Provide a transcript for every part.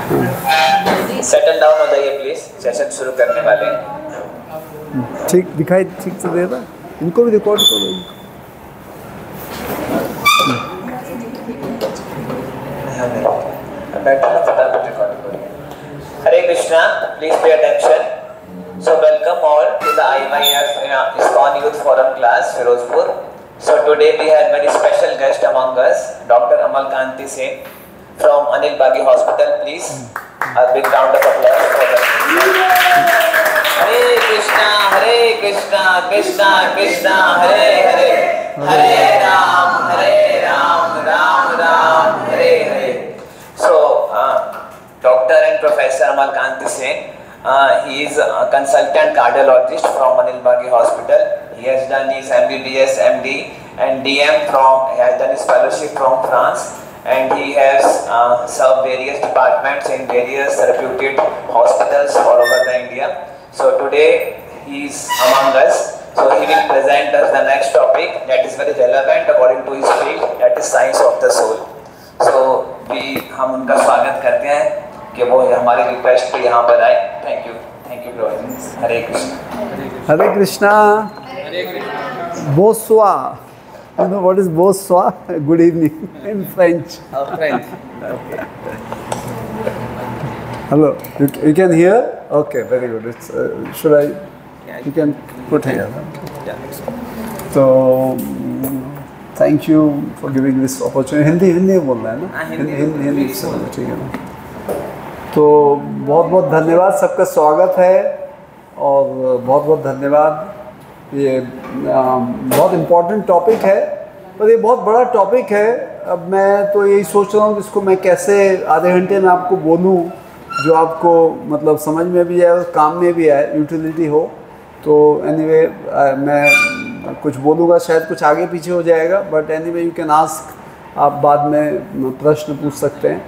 Settle down हो जाइए please, session शुरू करने वाले हैं। ठीक दिखाई ठीक से दे रहा, इनको भी रिकॉर्ड करो। Hare Krishna, please pay attention. So welcome all to the IYF ISKCON Youth Forum class, Firozpur. So today we have very special guest among us, Dr. Amal Kanti Singh from Anil Bagi Hospital. Please, a big round of applause for them. Hare Krishna, Krishna Krishna, Hare Hare, Hare Ram, Ram Ram, Hare Hare. So, Dr. and Professor Amal Kanti Singh, he is a consultant cardiologist from Anil Bagi Hospital. He has done his MBBS, MD and DM he has done his fellowship from France, and he has served various departments in various reputed hospitals all over the India. So today he is among us. So he will present us the next topic that is very relevant according to his field, that is science of the soul. So हम उनका स्वागत करते हैं कि वो हमारे request पे यहाँ पर आए। Thank you brother. Hare Krishna. Hare Krishna. Bonsoir. You know what is bonsoir? Good evening in French. French. Hello. You can hear? Okay, very good. It's, should I? You can put here. So thank you for giving this opportunity. Hindi बोलना है ना? हिंदी ठीक है ना? तो बहुत बहुत धन्यवाद, सबका स्वागत है और बहुत बहुत धन्यवाद। ये बहुत इम्पोर्टेंट टॉपिक है, पर ये बहुत बड़ा टॉपिक है। अब मैं तो यही सोच रहा हूँ कि इसको मैं कैसे आधे घंटे में आपको बोलूँ जो आपको मतलब समझ में भी आए और काम में भी आए, यूटिलिटी हो। तो एनीवे मैं कुछ बोलूँगा, शायद कुछ आगे पीछे हो जाएगा, but anyway you can ask, आप बाद में प्रश्न पूछ सकते हैं।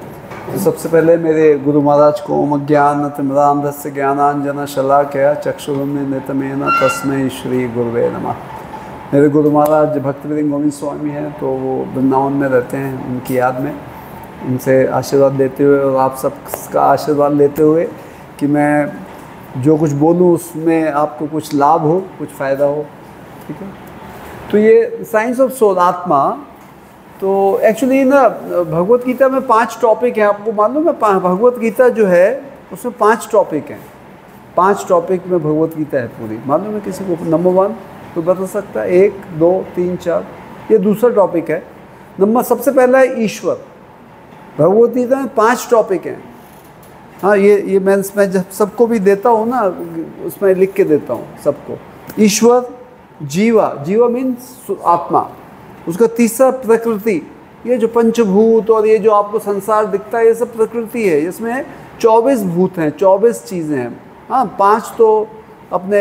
तो सबसे पहले मेरे गुरु महाराज को ओम ज्ञानतिमिरान्धस्य ज्ञानांजन शलाकया चक्षुरुन्मीलितमेन तस्मै श्री गुरुवे नमः। मेरे गुरु महाराज भक्तवृंद गोविंद स्वामी हैं, तो वो वृंदावन में रहते हैं, उनकी याद में उनसे आशीर्वाद लेते हुए और आप सबका आशीर्वाद लेते हुए कि मैं जो कुछ बोलूँ उसमें आपको कुछ लाभ हो, कुछ फ़ायदा हो। ठीक है, तो ये साइंस ऑफ सोल, आत्मा। तो एक्चुअली ना भगवत गीता में 5 टॉपिक हैं, आपको मालूम है? भगवत गीता जो है उसमें 5 टॉपिक हैं। 5 टॉपिक में भगवत गीता है पूरी, मालूम है किसी को? नंबर 1 तो बता सकता है? 1 2 3 4, ये दूसरा टॉपिक है। सबसे पहला है ईश्वर। भगवत गीता में 5 टॉपिक हैं। हाँ, ये मैं जब सबको भी देता हूँ ना, उसमें लिख के देता हूँ सबको। ईश्वर, जीवा मीन्स आत्मा, उसका तीसरा प्रकृति, ये जो पंचभूत और ये जो आपको संसार दिखता है ये सब प्रकृति है। इसमें 24 भूत हैं, 24 चीज़ें हैं। हाँ, 5 तो अपने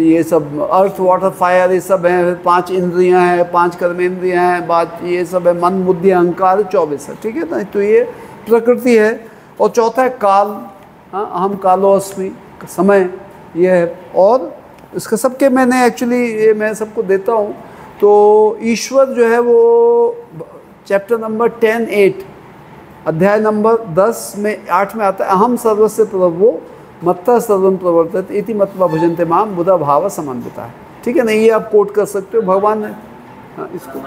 ये सब अर्थ वाटर फायर ये सब हैं, 5 इंद्रियां हैं, 5 कर्मेंद्रियां हैं, बात ये सब है, मन बुद्धि अहंकार 24 है। ठीक है ना? तो ये प्रकृति है। और चौथा है काल। हाँ, अहम कालोस्मि, समय ये है। और इसका सबके मैंने एक्चुअली ये मैं सबको देता हूँ। तो ईश्वर जो है वो चैप्टर नंबर 10-8 अध्याय नंबर 10 में 8 में आता है, अहम सर्वस्य प्रभवो मत्तः सर्वं प्रवर्तते इति मत्वा भजन्ते माम बुधा भाव समन्विता है। ठीक है ना? ये आप कोट कर सकते हो। भगवान ने इसको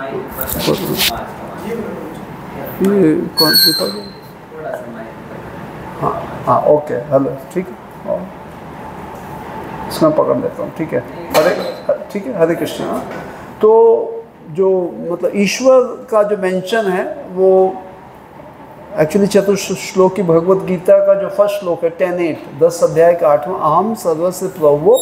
ये कौन दिखा? हाँ ओके, हेलो, ठीक है, इसमें पकड़ लेता हूँ। ठीक है, हरे कृष्णा। तो जो मतलब ईश्वर का जो मेंशन है वो एक्चुअली चतुश्लोक की भगवत गीता का जो फर्स्ट श्लोक है 10-8, 10 अध्याय का 8वां, अहम सर्वस्य प्रभवो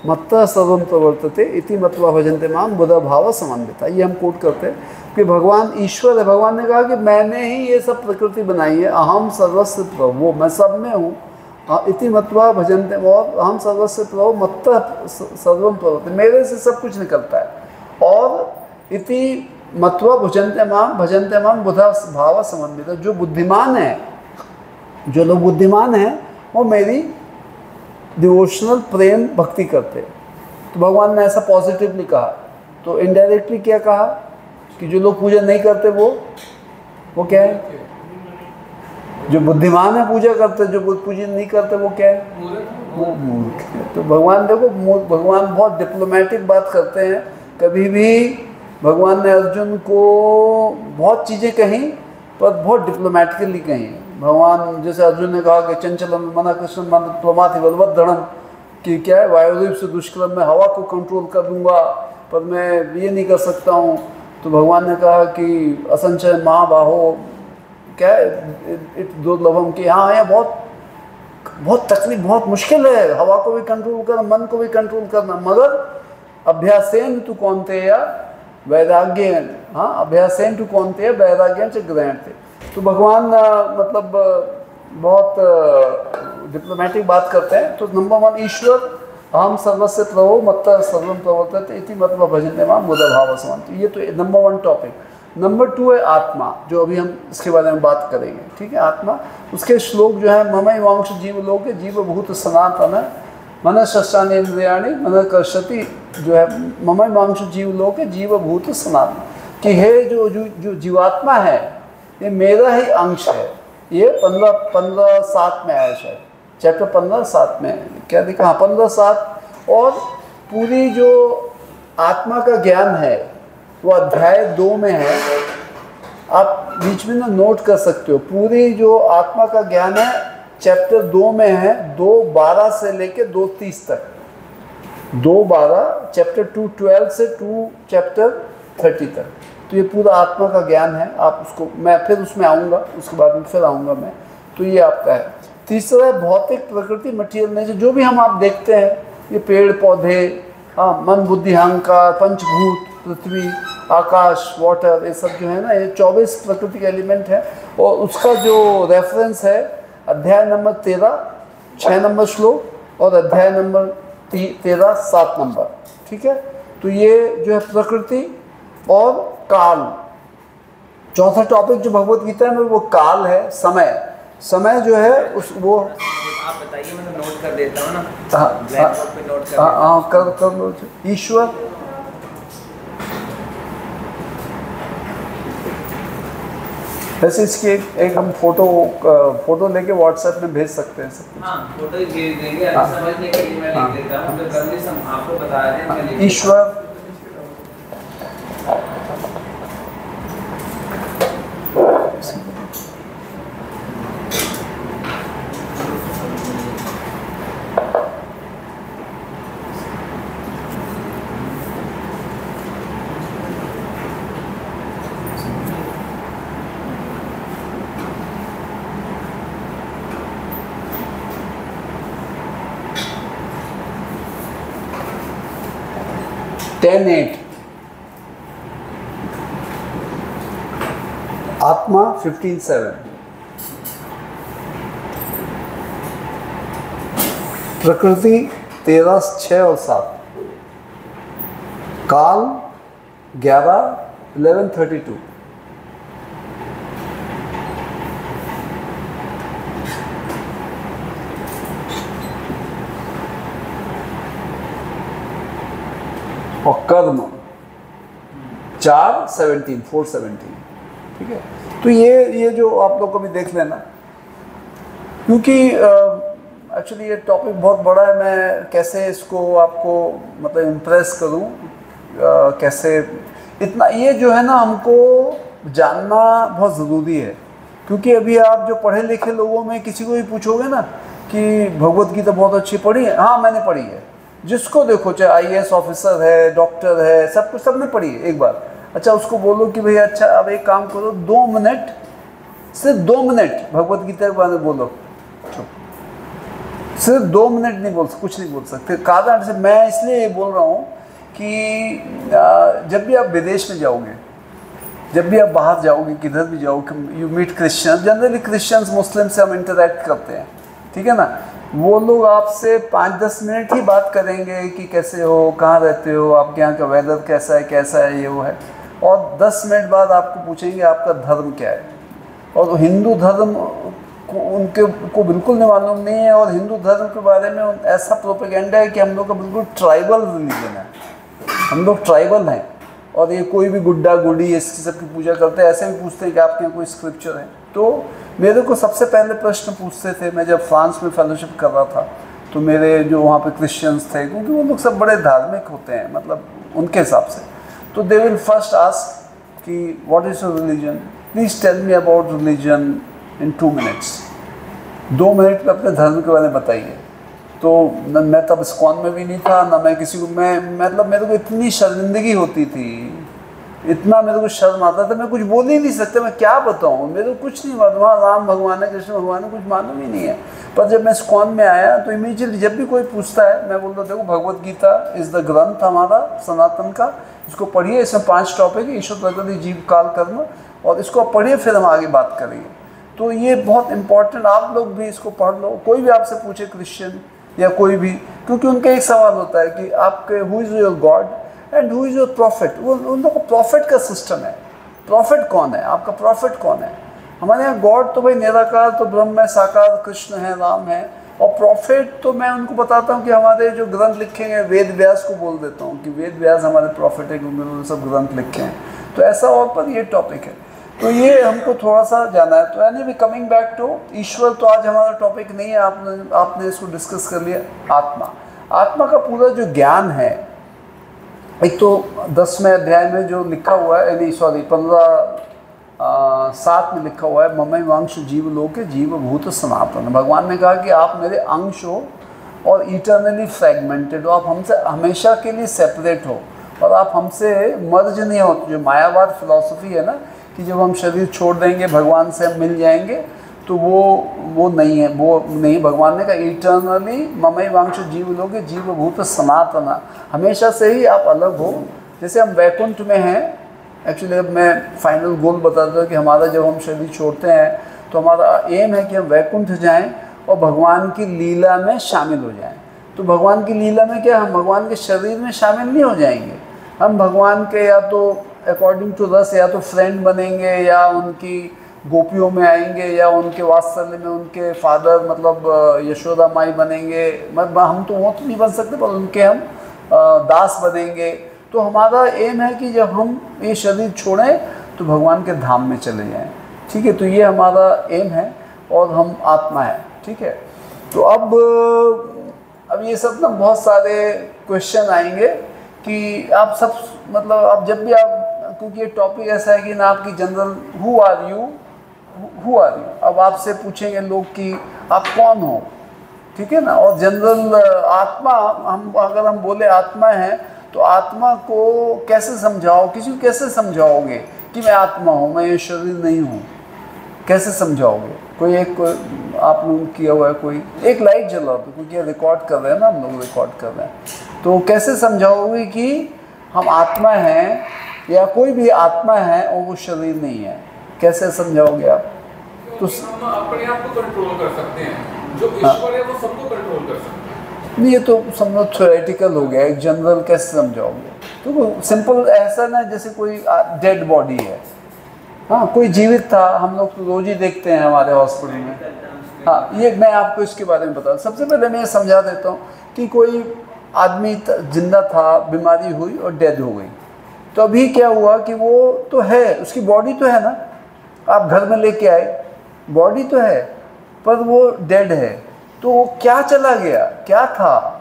मत्तः सर्वं प्रवर्तते इति मत्वा भजन्ते माम बुधा भाव समन्विता। ये हम कोट करते हैं कि भगवान ईश्वर है। भगवान ने कहा कि मैंने ही ये सब प्रकृति बनाई है, अहम सर्वस्य प्रभवो, मैं सब में हूँ, इति मत्वा भजन्ते, और अहम सर्वस्य प्रभवो मत्तः सर्वं प्रवर्तते, मेरे से सब कुछ निकलता है। और इति मत्वा भजन्ते माम बुधा भाव समन्वित। जो बुद्धिमान है, जो लोग बुद्धिमान हैं वो मेरी डिवोशनल प्रेम भक्ति करते हैं। तो भगवान ने ऐसा पॉजिटिवली कहा। तो इनडायरेक्टली क्या कहा कि जो लोग पूजा नहीं करते वो क्या है? जो बुद्धिमान है पूजा करते, जो बुद्ध पूजन नहीं करते वो क्या है, वो मूर्ख है। तो भगवान देखो, भगवान बहुत डिप्लोमेटिक बात करते हैं। कभी भी भगवान ने अर्जुन को बहुत चीज़ें कहीं पर बहुत डिप्लोमेटिकली कही। भगवान जैसे अर्जुन ने कहा कि चंचलम मना कृष्ण मन प्रमाथि बलवत दृढ़, कि क्या है, वायुदेव से दुष्कर्म में हवा को कंट्रोल कर लूँगा, पर मैं ये नहीं कर सकता हूँ। तो भगवान ने कहा कि असंचय महाबाहो, क्या है, इट दुर्लभम, कि हाँ यह बहुत तकलीफ, बहुत मुश्किल है हवा को भी कंट्रोल करना, मन को भी कंट्रोल करना, मगर अभ्यासेन तु कौन्तेय वैराग्य, हाँ अभ्यासेन तु कौन्तेय वैराग्य च गृह्णते। तो भगवान मतलब बहुत डिप्लोमेटिक बात करते हैं। तो नंबर 1 ईश्वर अहम सर्वस्य प्रभो मत्तः सर्वं प्रवर्तते इति मतलब भजन्ते मां बुध भाव समान। ये तो नंबर 1 टॉपिक। नंबर 2 है आत्मा, जो अभी हम इसके बारे में बात करेंगे, ठीक है। आत्मा, उसके श्लोक जो है, ममैवांश जीवलोक जीवभूत सनातन मन शस्त्रानेन्द्रियाणि मन कर्षति, जो है ममैवांश जीवलोक जीवभूत सनातन, कि हे जो जीवात्मा है ये मेरा ही अंश है। ये 15:7 में आया शायद, चैप्टर 15:7 में क्या लिखा, हाँ 15:7। और पूरी जो आत्मा का ज्ञान है वो अध्याय 2 में है। आप बीच में ना नोट कर सकते हो, पूरी जो आत्मा का ज्ञान है चैप्टर 2 में है, 2:12 से लेके 2:30 तक, 2:12 चैप्टर 2:12 से 2 चैप्टर 30 तक। तो ये पूरा आत्मा का ज्ञान है। आप उसको, मैं फिर उसमें आऊँगा, उसके बाद में फिर आऊँगा मैं। तो ये आपका है। तीसरा है भौतिक प्रकृति, मटीरियल नेचर, जो भी हम आप देखते हैं, ये पेड़ पौधे, हाँ मन बुद्धि अहंकार, पंचभूत, पृथ्वी आकाश वाटर, ये सब जो है ना, ये 24 प्राकृतिक एलिमेंट है। और उसका जो रेफरेंस है अध्याय नंबर 13 6 नंबर श्लोक, और अध्याय नंबर 13 7 नंबर, ठीक है। तो ये जो है प्रकृति और काल। चौथा टॉपिक जो भगवत गीता में वो काल है, समय जो है उस वो आप बताइए, मैं तो नोट कर देता हूँ ना। हाँ ब्लैक बोर्ड पे नोट कर हाँ कर लो। ईश्वर, वैसे इसकी एक हम फोटो लेके व्हाट्सएप में भेज सकते हैं सब कुछ। हाँ, फोटो ही भेज देंगे। अभी समझने के लिए मैं लिख देता हूँ, तो कल हम आपको बता रहे हैं, मैं लिख ईश्वर, आत्मा 15:7, प्रकृति 13:6 और 7, काल 11:32, और कर्म 4:17, ठीक है। तो ये जो आप लोग कभी देख लेना, क्योंकि एक्चुअली ये टॉपिक बहुत बड़ा है। मैं कैसे इसको आपको मतलब इम्प्रेस करूं, कैसे इतना, ये जो है ना हमको जानना बहुत ज़रूरी है। क्योंकि अभी आप जो पढ़े लिखे लोगों में किसी को भी पूछोगे ना कि भगवत गीता बहुत अच्छी पढ़ी है, हाँ मैंने पढ़ी है। जिसको देखो, चाहे IAS ऑफिसर है, डॉक्टर है, सब कुछ सबने पढ़ी है एक बार। अच्छा, उसको बोलो कि भाई अच्छा अब एक काम करो, 2 मिनट, सिर्फ 2 मिनट भगवत गीता के बारे में बोलो, सिर्फ 2 मिनट नहीं बोल, कुछ नहीं बोल सकते। कारण से मैं इसलिए ये बोल रहा हूँ कि जब भी आप विदेश में जाओगे, जब भी आप बाहर जाओगे, किधर भी जाओगे, you meet Christians, generally Christians Muslim से हम इंटरेक्ट करते हैं, ठीक है ना। वो लोग आपसे 5-10 मिनट ही बात करेंगे कि कैसे हो, कहाँ रहते हो, आपके यहाँ का वेदर कैसा है, ये वो है। और 10 मिनट बाद आपको पूछेंगे आपका धर्म क्या है। और हिंदू धर्म को बिल्कुल नहीं मालूम नहीं है। और हिंदू धर्म के बारे में ऐसा प्रोपेगेंडा है कि हम लोग का बिल्कुल ट्राइबल रिलीजन है, हम लोग ट्राइबल हैं। और ये कोई भी गुड्डा गुड्डी इस सब की पूजा करते हैं, ऐसे भी पूछते हैं कि आपके यहाँ कोई स्क्रिप्चर है। तो मेरे को सबसे पहले प्रश्न पूछते थे, मैं जब फ्रांस में फेलोशिप कर रहा था तो मेरे जो वहाँ पे क्रिश्चियंस थे, क्योंकि वो लोग सब बड़े धार्मिक होते हैं मतलब उनके हिसाब से, तो दे विल फर्स्ट आस्क कि what is your religion, please tell me about religion in 2 minutes, 2 minute में अपने धर्म के बारे में बताइए। तो मैं तब इस्कॉन में भी नहीं था, ना मैं किसी को, मैं मतलब मेरे को इतनी शर्मिंदगी होती थी, इतना मेरे को शर्म आता था, मैं कुछ बोल ही नहीं सकता, मैं क्या बताऊँ, मेरे को कुछ नहीं मालूम, वहाँ राम भगवान है कृष्ण भगवान है कुछ मालूम ही नहीं है। पर जब मैं इस्कॉन में आया तो इमीडिएटली जब भी कोई पूछता है मैं बोलता देखो भगवत गीता इज़ द ग्रंथ हमारा सनातन का, इसको पढ़िए, इसमें 5 टॉपिक है, ईश्वर प्रकृति जीव काल कर्म, और इसको पढ़िए फिर हम आगे बात करेंगे। तो ये बहुत इंपॉर्टेंट, आप लोग भी इसको पढ़ लो, कोई भी आपसे पूछे क्रिश्चियन या कोई भी, क्योंकि उनका एक सवाल होता है कि आपके who is your God and who is your profit, वो उन लोगों को प्रॉफिट का सिस्टम है, प्रॉफिट कौन है, आपका प्रॉफिट कौन है। हमारे यहाँ गॉड तो भाई निराकार तो ब्रह्म है, साकार कृष्ण है, राम है, और प्रॉफिट तो मैं उनको बताता हूँ कि हमारे जो ग्रंथ लिखे हैं, वेद व्यास को बोल देता हूँ कि वेद व्यास हमारे प्रॉफिट है क्योंकि उन्होंने सब ग्रंथ लिखे हैं। तो ऐसा और पर ये टॉपिक है, तो ये हमको थोड़ा सा जाना है। तो यानी भी कमिंग बैक टू ईश्वर, तो आज हमारा टॉपिक नहीं है, आपने इसको डिस्कस कर लिया। आत्मा, आत्मा का पूरा जो ज्ञान है, एक तो 10वें अध्याय में जो लिखा हुआ है, नहीं सॉरी 15:7 में लिखा हुआ है, ममई वांश जीव लोके जीव भूत सनातन। भगवान ने कहा कि आप मेरे अंश हो और इटर्नली फ्रैगमेंटेड हो, आप हमसे हमेशा के लिए सेपरेट हो और आप हमसे मर्ज नहीं हो। जो मायावाद फिलॉसफी है ना कि जब हम शरीर छोड़ देंगे भगवान से हम मिल जाएंगे, तो वो नहीं है, वो नहीं। भगवान ने कहा इटर्नली ममई वांश जीव लोगे जीव भूत सनातना, हमेशा से ही आप अलग हो। जैसे हम वैकुंठ में हैं, एक्चुअली अब मैं फाइनल गोल बताता हूँ कि हमारा जब हम शरीर छोड़ते हैं तो हमारा एम है कि हम वैकुंठ जाएं और भगवान की लीला में शामिल हो जाएं। तो भगवान की लीला में क्या, हम भगवान के शरीर में शामिल नहीं हो जाएंगे, हम भगवान के या तो अकॉर्डिंग टू रस या तो फ्रेंड बनेंगे या उनकी गोपियों में आएंगे या उनके वात्सल्य में उनके फादर मतलब यशोदा माई बनेंगे। मतलब हम तो वो तो नहीं बन सकते पर उनके हम दास बनेंगे। तो हमारा एम है कि जब हम ये शरीर छोड़ें तो भगवान के धाम में चले जाएं। ठीक है, तो ये हमारा एम है और हम आत्मा है। ठीक है, तो अब ये सब ना बहुत सारे क्वेश्चन आएंगे कि आप सब मतलब आप जब भी आप, क्योंकि ये टॉपिक ऐसा है कि ना आपकी जनरल हु आर यू, अब आपसे पूछेंगे लोग कि आप कौन हो, ठीक है ना। और जनरल आत्मा, हम अगर हम बोले आत्मा है तो आत्मा को कैसे समझाओ, किसी को कैसे समझाओगे कि मैं आत्मा हूँ, मैं ये शरीर नहीं हूँ, कैसे समझाओगे। कोई एक आप लोग किया हुआ है, कोई एक लाइट जला दो, क्योंकि ये रिकॉर्ड कर रहे हैं ना, हम लोग रिकॉर्ड कर रहे हैं, तो कैसे समझाओगे कि हम आत्मा हैं या कोई भी आत्मा है और वो शरीर नहीं है, कैसे समझाओगे आप। तो हम अपने आप को कंट्रोल कर सकते हैं, जो ईश्वर है वो सबको कंट्रोल कर सकते हैं। नहीं, ये तो समझो थ्योरेटिकल हो गया, एक जनरल कैसे समझाओगे। तो सिंपल ऐसा ना जैसे कोई डेड बॉडी है, हाँ कोई जीवित था, हम लोग तो रोज ही देखते हैं हमारे हॉस्पिटल में। हाँ, ये मैं आपको इसके बारे में बता, सबसे पहले मैं ये समझा देता हूँ कि कोई आदमी जिंदा था, बीमारी हुई और डेड हो गई, तो अभी क्या हुआ कि वो तो है, उसकी बॉडी तो है ना, आप घर में लेके आए, बॉडी तो है पर वो डेड है, तो वो क्या चला गया, क्या था,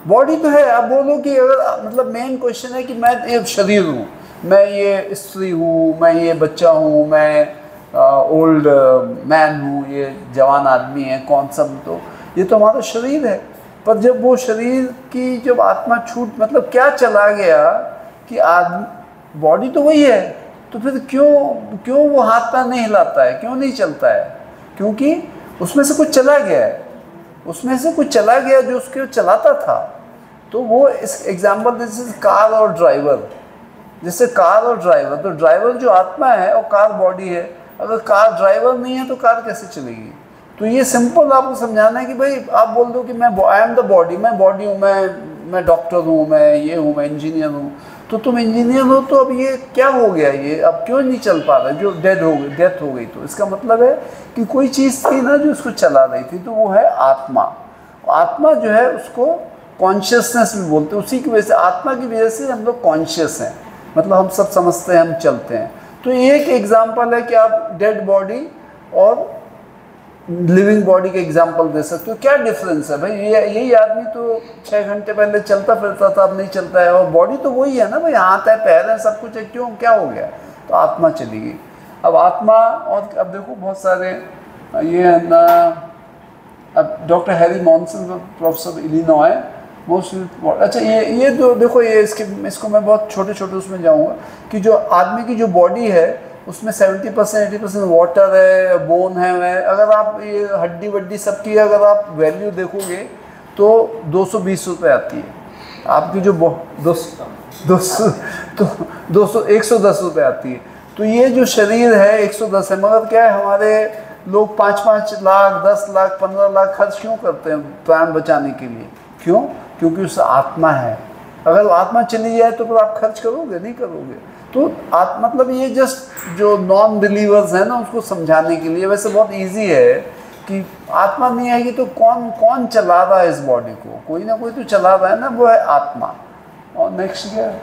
बॉडी तो है। आप बोलो कि अगर मतलब मेन क्वेश्चन है कि मैं ये शरीर हूँ, मैं ये स्त्री हूँ, मैं ये बच्चा हूँ, मैं ओल्ड मैन हूँ, ये जवान आदमी है, कौन सा, तो ये तो हमारा शरीर है। पर जब वो शरीर की जब आत्मा छूट, मतलब क्या चला गया कि आदमी, बॉडी तो वही है, तो फिर क्यों वो हाथ पैर नहीं हिलाता है, क्यों नहीं चलता है, क्योंकि उसमें से कुछ चला गया है, उसमें से कुछ चला गया जो उसके चलाता था। तो वो इस एग्जाम्पल जैसे कार और ड्राइवर, जैसे कार और ड्राइवर, तो ड्राइवर जो आत्मा है और कार बॉडी है, अगर कार ड्राइवर नहीं है तो कार कैसे चलेगी। तो ये सिंपल आपको समझाना है कि भाई आप बोल दो कि मैं आई एम द बॉडी, मैं बॉडी हूँ, मैं डॉक्टर हूँ, मैं ये हूँ, मैं इंजीनियर हूँ, तो तुम इंजीनियर हो, तो अब ये क्या हो गया, ये अब क्यों नहीं चल पा रहा, जो डेड हो गई, डेथ हो गई, तो इसका मतलब है कि कोई चीज़ थी ना जो उसको चला रही थी, तो वो है आत्मा। आत्मा जो है उसको कॉन्शियसनेस भी बोलते हैं, उसी की वजह से, आत्मा की वजह से हम लोग कॉन्शियस हैं, मतलब हम सब समझते हैं, हम चलते हैं। तो एक एग्जाम्पल है कि आप डेड बॉडी और लिविंग बॉडी के एग्जाम्पल दे सकते हो। क्या डिफरेंस है भाई? ये यही आदमी तो 6 घंटे पहले चलता फिरता था, अब नहीं चलता है, और बॉडी तो वही है ना भाई, हाथ है पैर है सब कुछ है, क्यों क्या हो गया? तो आत्मा चली गई। अब आत्मा, और अब देखो बहुत सारे ये है ना, अब doctor Harry Monson professor Illinois mostly, अच्छा ये जो देखो ये इसको मैं बहुत छोटे छोटे उसमें जाऊँगा कि जो आदमी की जो बॉडी है उसमें 70% 80% वाटर है, बोन है। अगर आप ये हड्डी वड्डी सबकी अगर आप वैल्यू देखोगे तो 220 रुपये आती है आपकी जो 110 रुपये आती है। तो ये जो शरीर है 110 है, मगर क्या है हमारे लोग 5-5 लाख 10 लाख 15 लाख खर्च क्यों करते हैं प्राण बचाने के लिए? क्यों? क्योंकि उस आत्मा है। अगर आत्मा चली जाए तो फिर आप खर्च करोगे? नहीं करोगे। तो मतलब ये जस्ट जो नॉन बिलीवर्स हैं ना उसको समझाने के लिए, वैसे बहुत इजी है कि आत्मा नहीं आएगी तो कौन चला रहा है इस बॉडी को? कोई ना कोई तो चला रहा है ना, वो है आत्मा। और नेक्स्ट क्या है?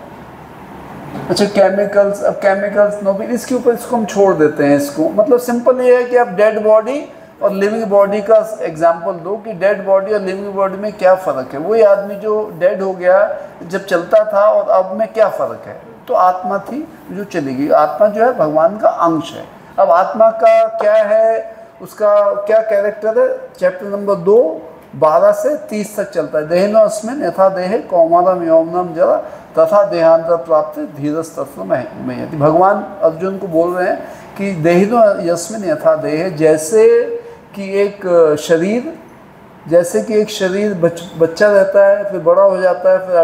अच्छा केमिकल्स, अब केमिकल्स नो भी इसके ऊपर इसको हम छोड़ देते हैं। इसको मतलब सिंपल ये है कि आप डेड बॉडी और लिविंग बॉडी का एग्जांपल दो कि डेड बॉडी और लिविंग बॉडी में क्या फ़र्क है। वही आदमी जो डेड हो गया जब चलता था और अब में क्या फ़र्क है? तो आत्मा थी जो चली गई। आत्मा जो है भगवान का अंश है। अब आत्मा का क्या है, उसका क्या कैरेक्टर है? चैप्टर नंबर 2 12 से 30 तक चलता है। देहिनो अस्मिन् यथा देहे कौमारम यौवनम जरा तथा देहांतर प्राप्त धीरज तत्व में। भगवान अर्जुन को बोल रहे हैं कि देहिनो यस्मिन् यथा देहे, जैसे कि एक शरीर बच्चा रहता है, फिर बड़ा हो जाता है, फिर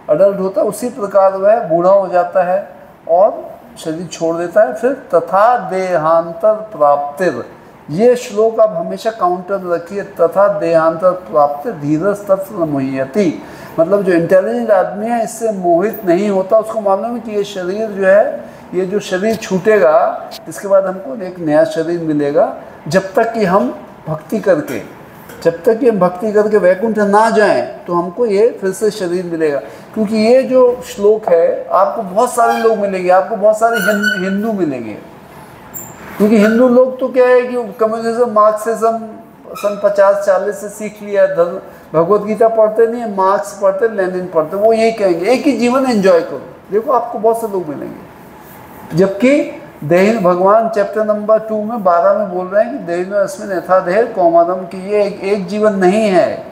अडल्ट होता है, उसी प्रकार वह बूढ़ा हो जाता है और शरीर छोड़ देता है। फिर तथा देहांतर प्राप्तिर, ये श्लोक आप हमेशा काउंटर रखिए, तथा देहांतर प्राप्त धीरज तत्व मुह्यति। मतलब जो इंटेलिजेंट आदमी है इससे मोहित नहीं होता, उसको मालूम है कि ये शरीर जो है, ये जो शरीर छूटेगा इसके बाद हमको एक नया शरीर मिलेगा। जब तक कि हम भक्ति करके वैकुंठ ना जाएं तो हमको ये फिर से शरीर मिलेगा। क्योंकि ये जो श्लोक है आपको बहुत सारे लोग मिलेंगे, आपको बहुत सारे हिंदू मिलेंगे। क्योंकि हिंदू लोग तो क्या है कि कम्युनिज्म मार्क्सिज्म सन 50-40 से सीख लिया, भगवत गीता पढ़ते नहीं है, मार्क्स पढ़ते, लेनिन पढ़ते, वो यही कहेंगे एक ही जीवन एंजॉय करो। देखो आपको बहुत से लोग मिलेंगे। जबकि देह भगवान चैप्टर नंबर 2 में 12 में बोल रहे हैं कि देहिनो अस्मिन् यथा देहे कौमारम, की ये एक जीवन नहीं है,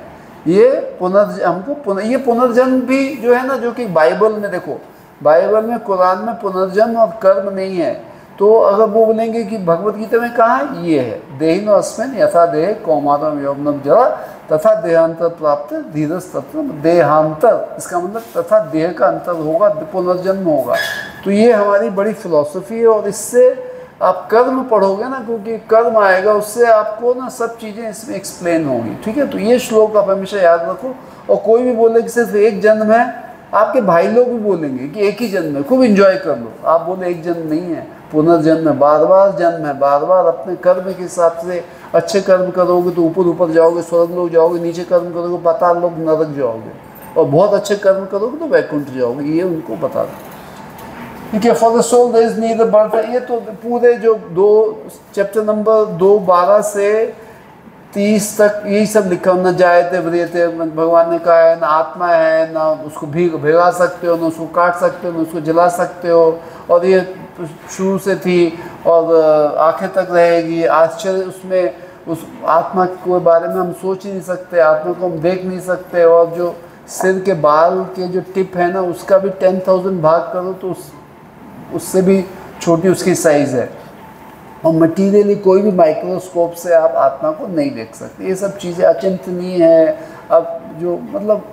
ये पुनर्जन्म भी जो है ना, जो कि बाइबल में देखो, बाइबल में कुरान में पुनर्जन्म और कर्म नहीं है। तो अगर वो बोलेंगे कि भगवत गीता में कहाँ है, ये है देहिनो अस्मिन् यथा देहे कौमारम यौवनम जरा तथा देहांतर प्राप्त धीरज तत्व। देहांतर इसका मतलब तथा देह का अंतर होगा, पुनर्जन्म होगा। तो ये हमारी बड़ी फिलॉसफी है और इससे आप कर्म पढ़ोगे ना, क्योंकि कर्म आएगा उससे आपको ना सब चीज़ें इसमें एक्सप्लेन होंगी। ठीक है, तो ये श्लोक आप हमेशा याद रखो। और कोई भी बोले कि सिर्फ एक जन्म है, आपके भाई लोग भी बोलेंगे कि एक ही जन्म है, खूब इंजॉय कर लो। आप बोले एक जन्म नहीं है, पुनर्जन्म है, बार बार जन्म है, बार बार अपने कर्म के हिसाब से अच्छे कर्म करोगे तो ऊपर जाओगे, स्वर्ग लोग जाओगे, नीचे कर्म करोगे पाताल लोग नरक जाओगे, और बहुत अच्छे कर्म करोगे तो वैकुंठ जाओगे। ये उनको बता दो। ठीक है, for the soul there is neither birth. ये तो पूरे जो 2 चैप्टर नंबर 2 12 से 30 तक यही सब लिखा। न जायते म्रियते, भगवान ने कहा है ना आत्मा है, ना उसको भिगा सकते हो, ना उसको काट सकते हो, ना उसको जला सकते हो, और ये शुरू से थी और आखिर तक रहेगी। आश्चर्य उसमें, उस आत्मा के बारे में हम सोच ही नहीं सकते, आत्मा को हम देख नहीं सकते। और जो सिर के बाल के जो टिप है ना, उसका भी 10,000 भाग करो तो उससे भी छोटी उसकी साइज़ है। और मटीरियली कोई भी माइक्रोस्कोप से आप आत्मा को नहीं देख सकते। ये सब चीज़ें अचिंतनीय है। अब जो मतलब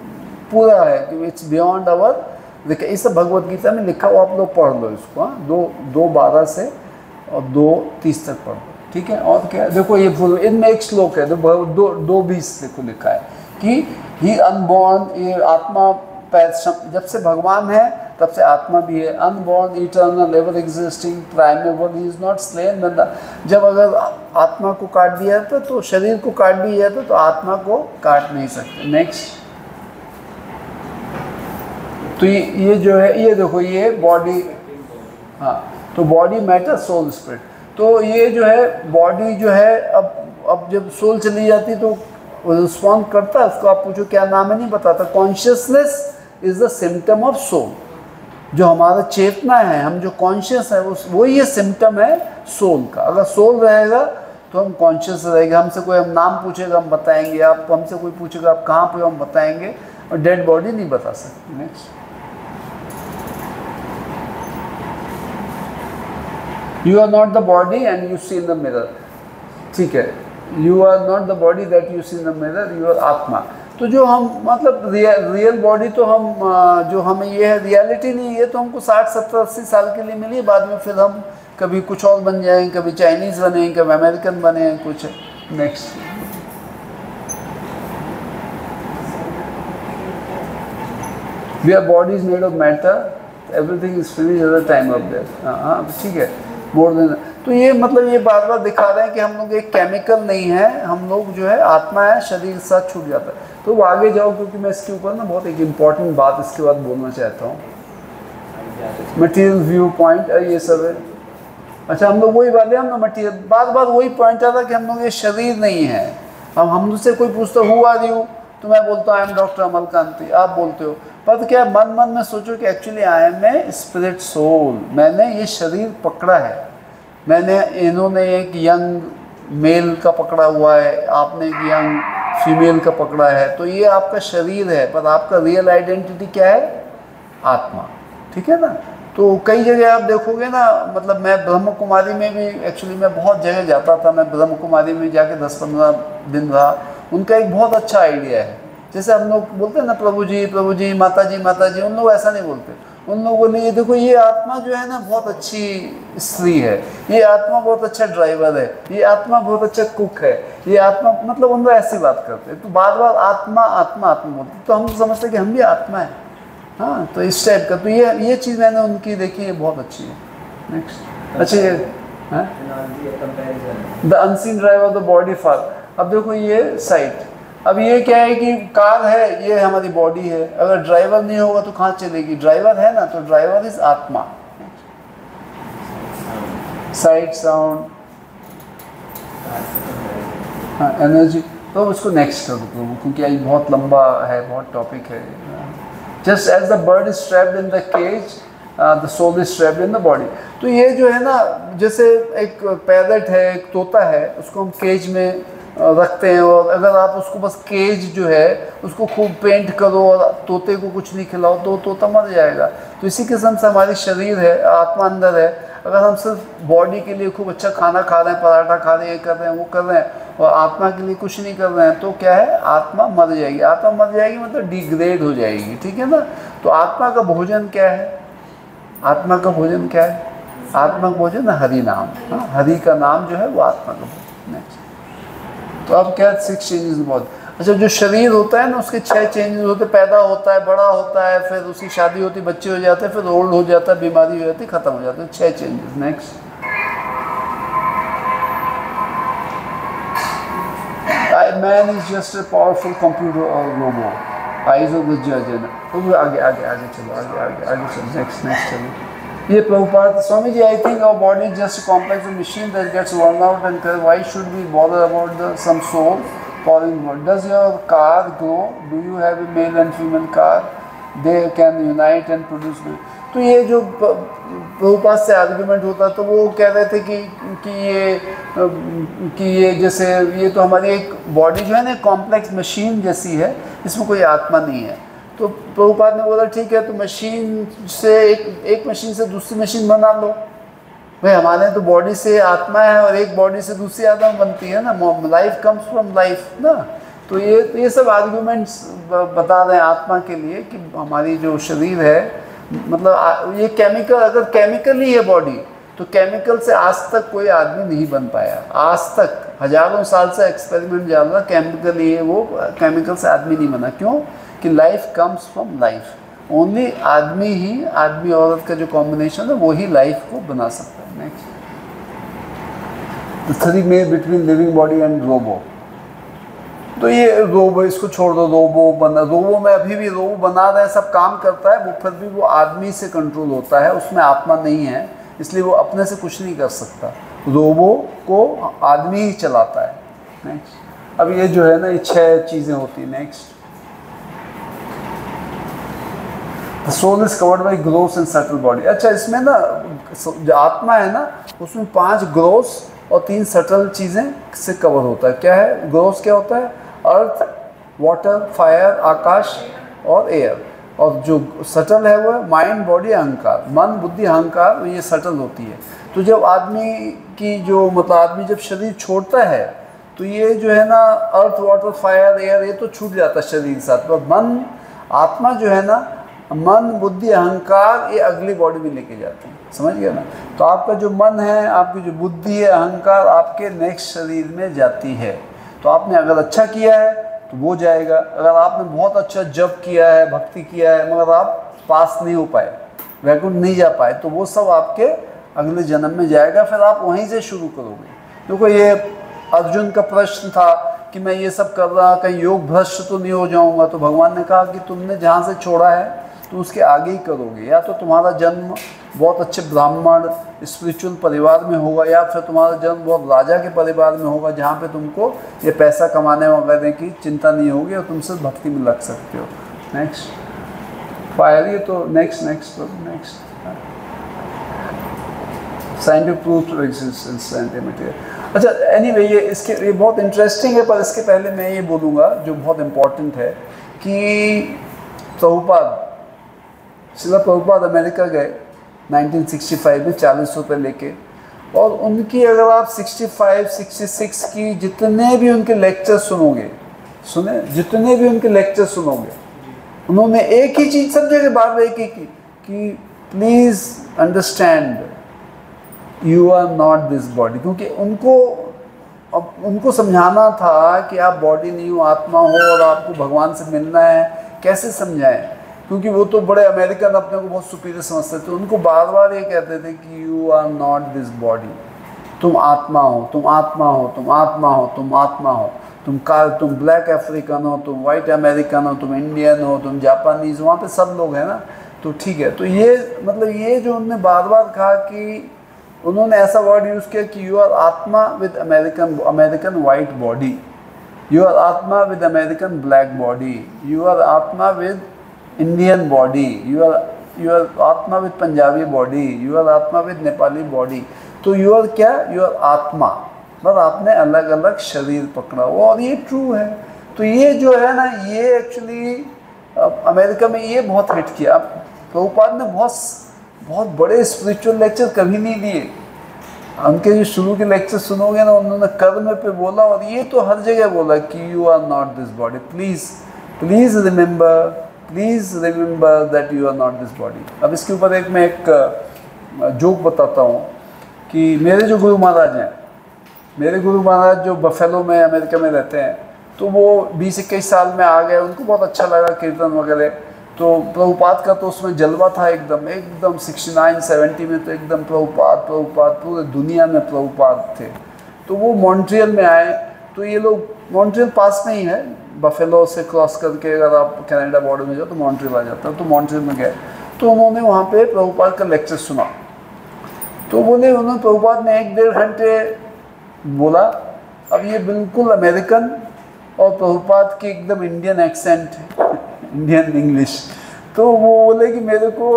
पूरा है कि इट्स बियॉन्ड आवर, देखिए इस भगवत गीता में लिखा हुआ, आप लोग पढ़ लो इसको। हाँ, 2:12 से और 2:30 तक पढ़ लो। ठीक है, और क्या देखो ये फुल इनमें एक श्लोक है 2:20 देखो लिखा है कि ही अनबॉर्न, ये आत्मा जब से भगवान है तब से आत्मा भी है। Unborn eternal ever existing primeval, he is not slain. जब अगर आत्मा को काट दिया जाता तो शरीर को काट दिया जाता तो आत्मा को काट नहीं सकते। नेक्स्ट, तो ये जो है, ये देखो ये बॉडी, हाँ, तो बॉडी मैटर सोल स्पिरिट। तो ये जो है बॉडी जो है, अब जब सोल चली जाती तो रिस्पॉन्ड करता है, उसको आप पूछो क्या नाम है नहीं बताता। Consciousness is the symptom of soul. जो हमारा चेतना है, हम जो कॉन्शियस है, वो ये सिम्टम है सोल का। अगर सोल रहेगा तो हम कॉन्शियस रहेंगे। हमसे कोई हम नाम पूछेगा हम बताएंगे, आप हमसे कोई पूछेगा आप कहाँ पे, हम बताएंगे, और डेड बॉडी नहीं बता सकती। Next, you are not the body and you see in the mirror. ठीक है, you are not the body that you see in the mirror, you are atma. तो जो हम मतलब रियल बॉडी तो हम जो हमें ये है रियलिटी नहीं है, तो हमको 60 70 80 साल के लिए मिली, बाद में फिर हम कभी कुछ और बन जाएंगे, कभी चाइनीज़ बने, कभी अमेरिकन बने, कुछ। Next, we are bodies made of matter, everything is finish at the time of death. हाँ ठीक है, मोर देन। तो ये मतलब ये बार बार दिखा रहे हैं कि हम लोग एक केमिकल नहीं है, हम लोग जो है आत्मा है, शरीर के साथ छूट जाता है। तो वो आगे जाओ, क्योंकि मैं इसके ऊपर ना बहुत एक इम्पॉर्टेंट बात इसके बाद बोलना चाहता हूँ। मटेरियल व्यू पॉइंट ये सब है। अच्छा, हम लोग वही बात है, हम ना मटेरियल बार बार वही पॉइंट आता कि हम लोग ये शरीर नहीं है। अब हमसे कोई पूछता हु आर यू, तो मैं बोलता हूँ आई एम डॉक्टर अमलकांति, आप बोलते हो, पर क्या मन मन में सोचो कि actually I am a spirit soul. मैंने ये शरीर पकड़ा है, मैंने इन्होंने एक यंग मेल का पकड़ा हुआ है, आपने एक यंग फीमेल का पकड़ा है, तो ये आपका शरीर है, पर आपका रियल आइडेंटिटी क्या है? आत्मा। ठीक है ना। तो कई जगह आप देखोगे ना, मतलब मैं ब्रह्म कुमारी में भी एक्चुअली मैं बहुत जगह जाता था, मैं ब्रह्म कुमारी में जाके 10-15 दिन रहा। उनका एक बहुत अच्छा आइडिया है, जैसे हम लोग बोलते हैं ना प्रभु जी माता जी, उन लोग ऐसा नहीं बोलते। उन लोगों को लिए देखो ये आत्मा जो है ना बहुत अच्छी स्त्री है, ये आत्मा बहुत अच्छा ड्राइवर है, ये आत्मा बहुत अच्छा कुक है, ये आत्मा, मतलब उन लोग ऐसी बात करते हैं। तो बार बार आत्मा आत्मा आत्मा बोलते, तो हम समझते कि हम भी आत्मा है। हाँ, तो इस टाइप का, तो ये चीज़ मैंने उनकी देखी है, बहुत अच्छी है। नेक्स्ट, अच्छा ये the unseen driver the body for. अब देखो ये साइट, अब ये क्या है कि कार है, ये हमारी बॉडी है, अगर ड्राइवर नहीं होगा तो कहाँ चलेगी? ड्राइवर है ना, तो ड्राइवर इज आत्मा। साइट, साउंड, हाँ, एनर्जी। तो उसको नेक्स्ट कर दो, क्योंकि ये बहुत लंबा है, बहुत टॉपिक है। Just as the bird is trapped in the cage, the soul is trapped in the body. तो ये जो है ना, जैसे एक पैरट है, एक तोता है, उसको हम केज में रखते हैं, और अगर आप उसको बस केज जो है उसको खूब पेंट करो और तोते को कुछ नहीं खिलाओ तो तोता मर जाएगा। तो इसी किस्म से हमारी शरीर है, आत्मा अंदर है। अगर हम सिर्फ बॉडी के लिए खूब अच्छा खाना खा रहे हैं, पराठा खा रहे हैं, ये कर रहे हैं, वो कर रहे हैं, और आत्मा के लिए कुछ नहीं कर रहे हैं, तो क्या है? आत्मा मर जाएगी। आत्मा मर जाएगी मतलब डिग्रेड हो जाएगी। ठीक है ना। तो आत्मा का भोजन क्या है? आत्मा का भोजन क्या है? आत्मा का भोजन हरि नाम। हाँ, हरि का नाम जो है वो आत्मा का भोजन। नेक्स्ट, तो अब क्या 6 चेंजेस बहुत। अच्छा, जो शरीर होता है ना उसके 6 चेंजेस होते, पैदा होता है, बड़ा होता है, फिर उसकी शादी होती, बच्चे हो जाते हैं, फिर ओल्ड हो जाता है, बीमारी हो जाती है, खत्म हो जाता है। 6 changes. Next, man is just a powerful computer और रोबो, आइज ऑफ द जज है ना। तो आगे आगे आगे चलो, आगे चलो। नेक्स्ट चलो। ये Prabhupada Swami ji, I think our body is just complex machine that gets worn out and why should we bother about the some soul calling what? Does your car grow? Do you have a male and female car? They can unite and produce. तो ये जो प्रभुपाद से argument होता, तो वो कह रहे थे कि ये जैसे ये तो हमारी एक बॉडी जो है ना कॉम्प्लेक्स मशीन जैसी है, इसमें कोई आत्मा नहीं है। तो प्रभुपाद ने बोला ठीक है, तो मशीन से एक मशीन से दूसरी मशीन बना लो। भाई हमारे तो बॉडी से आत्मा है और एक बॉडी से दूसरी आत्मा बनती है ना, लाइफ कम्स फ्रॉम लाइफ ना। तो ये सब आर्गुमेंट्स बता रहे हैं आत्मा के लिए कि हमारी जो शरीर है, मतलब ये केमिकल, अगर केमिकल ही है बॉडी, तो केमिकल से आज तक कोई आदमी नहीं बन पाया। आज तक हजारों साल से एक्सपेरिमेंट चल रहा, केमिकल ही है वो, केमिकल से आदमी नहीं बना। क्यों? कि life comes from life. Only आदमी ही, आदमी औरत का जो कॉम्बिनेशन है वो ही लाइफ को बना सकता है। Next, the 3 mail between living body and robo. तो ये रोबो, इसको छोड़ दो, रोबो में अभी भी रोबो बना रहे हैं, सब काम करता है वो, फिर भी वो आदमी से कंट्रोल होता है, उसमें आत्मा नहीं है, इसलिए वो अपने से कुछ नहीं कर सकता। रोबो को आदमी ही चलाता है। नेक्स्ट, अब ये जो है ना, ये 6 चीज़ें होती हैं। Next, the soul is covered by gross and subtle body. अच्छा, इसमें ना जो आत्मा है ना, उसमें 5 ग्रोस और 3 सटल चीज़ें से कवर होता है। क्या है ग्रोस? क्या होता है? अर्थ, वाटर, फायर, आकाश और एयर। और जो सटल है वो है माइंड, बॉडी, अहंकार। मन, बुद्धि, अहंकार, ये सटल होती है। तो जब आदमी की जो मतलब आदमी जब शरीर छोड़ता है तो ये जो है ना अर्थ, वाटर, फायर, एयर, ये तो छूट जाता है शरीर के साथ। पर मन, आत्मा जो है ना, मन, बुद्धि, अहंकार, ये अगली बॉडी में लेके जाती है। समझ गया ना? तो आपका जो मन है, आपकी जो बुद्धि है, अहंकार आपके नेक्स्ट शरीर में जाती है। तो आपने अगर अच्छा किया है तो वो जाएगा। अगर आपने बहुत अच्छा जप किया है, भक्ति किया है, मगर आप पास नहीं हो पाए, वैकुंठ नहीं जा पाए, तो वो सब आपके अगले जन्म में जाएगा। फिर आप वहीं से शुरू करोगे। देखो, ये अर्जुन का प्रश्न था कि मैं ये सब कर रहा, कहीं योग भ्रष्ट तो नहीं हो जाऊंगा। तो भगवान ने कहा कि तुमने जहाँ से छोड़ा है तो उसके आगे ही करोगे। या तो तुम्हारा जन्म बहुत अच्छे ब्राह्मण स्पिरिचुअल परिवार में होगा, या फिर तुम्हारा जन्म बहुत राजा के परिवार में होगा, जहाँ पे तुमको ये पैसा कमाने वगैरह की चिंता नहीं होगी और तुम सिर्फ भक्ति में लग सकते हो। नेक्स्ट, फायर, ये तो next scientific proof existence and. अच्छा, एनीवे ये बहुत इंटरेस्टिंग है, पर इसके पहले मैं ये बोलूँगा जो बहुत इम्पोर्टेंट है कि प्रभुपाद, श्रील प्रभुपाद अमेरिका गए 1965 में 40 रुपये लेके, और उनकी अगर आप 65, 66 की जितने भी उनके लेक्चर सुनोगे, जितने भी उनके लेक्चर सुनोगे, उन्होंने एक ही चीज़ सब जगह बात एक ही की कि please understand you are not this body. क्योंकि उनको समझाना था कि आप बॉडी नहीं हो, आत्मा हो, और आपको भगवान से मिलना है। कैसे समझाएं? क्योंकि वो तो बड़े अमेरिकन अपने को बहुत सुपीरियर समझते थे। उनको बार बार ये कहते थे कि you are not this body, तुम आत्मा हो, तुम आत्मा हो, तुम आत्मा हो, तुम आत्मा हो, तुम ब्लैक अफ्रीकन हो, तुम वाइट अमेरिकन हो, तुम इंडियन हो, तुम जापानीज, वहाँ पे सब लोग हैं ना। तो ठीक है, तो ये मतलब ये जो उन्होंने बार बार कहा कि उन्होंने ऐसा वर्ड यूज़ किया कि you are atma with American white body, you are atma with American black body, you are atma with Indian body, you are atma with Punjabi body, you are atma with Nepali body. तो यू आर क्या? यू आर आत्मा, बस आपने अलग अलग शरीर पकड़ा हुआ, और ये ट्रू है। तो ये जो है ना, ये एक्चुअली अमेरिका में ये बहुत हिट किया। प्रभुपाद ने बहुत बड़े स्पिरिचुअल लेक्चर कभी नहीं दिए। उनके जो शुरू के लेक्चर सुनोगे ना, उन्होंने कर्म पे बोला, और ये तो हर जगह बोला कि you are not this body, please remember that you are not this body. अब इसके ऊपर मैं एक जोक बताता हूँ कि मेरे जो गुरु महाराज हैं, मेरे गुरु महाराज जो बफेलो में अमेरिका में रहते हैं, तो वो 20-21 साल में आ गए। उनको बहुत अच्छा लगा कीर्तन वगैरह। तो प्रभुपाद का तो उसमें जलवा था एकदम 69-70 में तो एकदम प्रभुपाद पूरे दुनिया में प्रभुपाद थे। तो वो मॉन्ट्रियल में आए। तो ये लोग, मॉन्ट्रियल पास में ही है, बफेलो से क्रॉस करके अगर आप कनाडा बॉर्डर में जाओ तो मॉन्ट्रियल आ जाता है। तो मॉन्ट्रियल में गए, तो उन्होंने वहाँ पे प्रभुपाद का लेक्चर सुना। तो उन्होंने प्रभुपाद ने 1-1.5 घंटे बोला। अब ये बिल्कुल अमेरिकन और प्रभुपाद की एकदम इंडियन एक्सेंट, इंडियन इंग्लिश। तो वो बोले कि मेरे को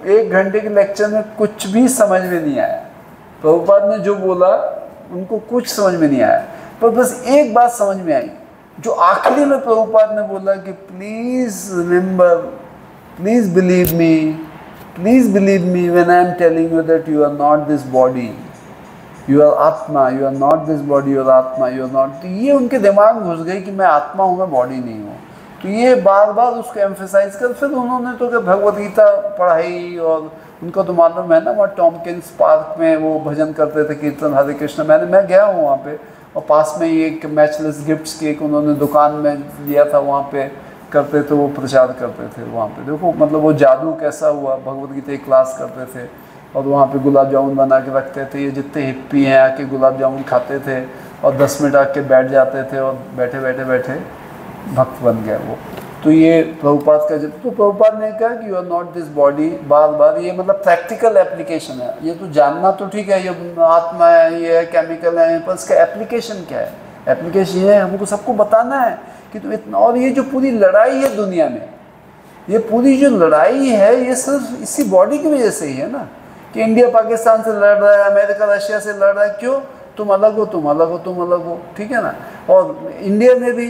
1 घंटे के लेक्चर में कुछ भी समझ में नहीं आया। प्रभुपाद ने जो बोला उनको कुछ समझ में नहीं आया, पर बस एक बात समझ में आई, जो आखिरी में प्रभुपाद ने बोला कि please remember, please believe me when I am telling you that you are not this body, you are atma, you are not this body, you are atma, you are not. तो ये उनके दिमाग में घुस गई कि मैं आत्मा हूँ, मैं बॉडी नहीं हूँ। तो ये बार बार उसको एम्फेसाइज कर, फिर उन्होंने तो भगवद गीता पढ़ाई। और उनको तो मालूम है ना, वहाँ टॉमकिंस पार्क में वो भजन करते थे, कीर्तन हरे कृष्ण। मैं गया हूँ वहाँ पे, और पास में ही एक मैचलेस गिफ्ट्स की एक उन्होंने दुकान में लिया था, वहाँ पे करते थे, वो प्रचार करते थे वहाँ पे। देखो मतलब वो जादू कैसा हुआ, भगवद गीता की क्लास करते थे, और वहाँ पे गुलाब जामुन बना के रखते थे। ये जितने हिप्पी हैं आके गुलाब जामुन खाते थे, और 10 मिनट आके बैठ जाते थे, और बैठे बैठे भक्त बन गए वो। तो ये प्रभुपाद का जब तो प्रभुपाद ने कहा कि you are not this body, बार बार ये मतलब प्रैक्टिकल एप्लीकेशन है। ये तो जानना तो ठीक है, ये आत्मा है, ये केमिकल है, पर इसका एप्लीकेशन क्या है? एप्लीकेशन ये है हमको सबको बताना है कि तुम इतना, और ये जो पूरी लड़ाई है दुनिया में, ये पूरी जो लड़ाई है ये सिर्फ इसी बॉडी की वजह से ही है ना, कि इंडिया पाकिस्तान से लड़ रहा है, अमेरिका रशिया से लड़ रहा है। क्यों? तुम अलग हो, तुम अलग हो, तुम अलग हो, ठीक है ना। और इंडिया में भी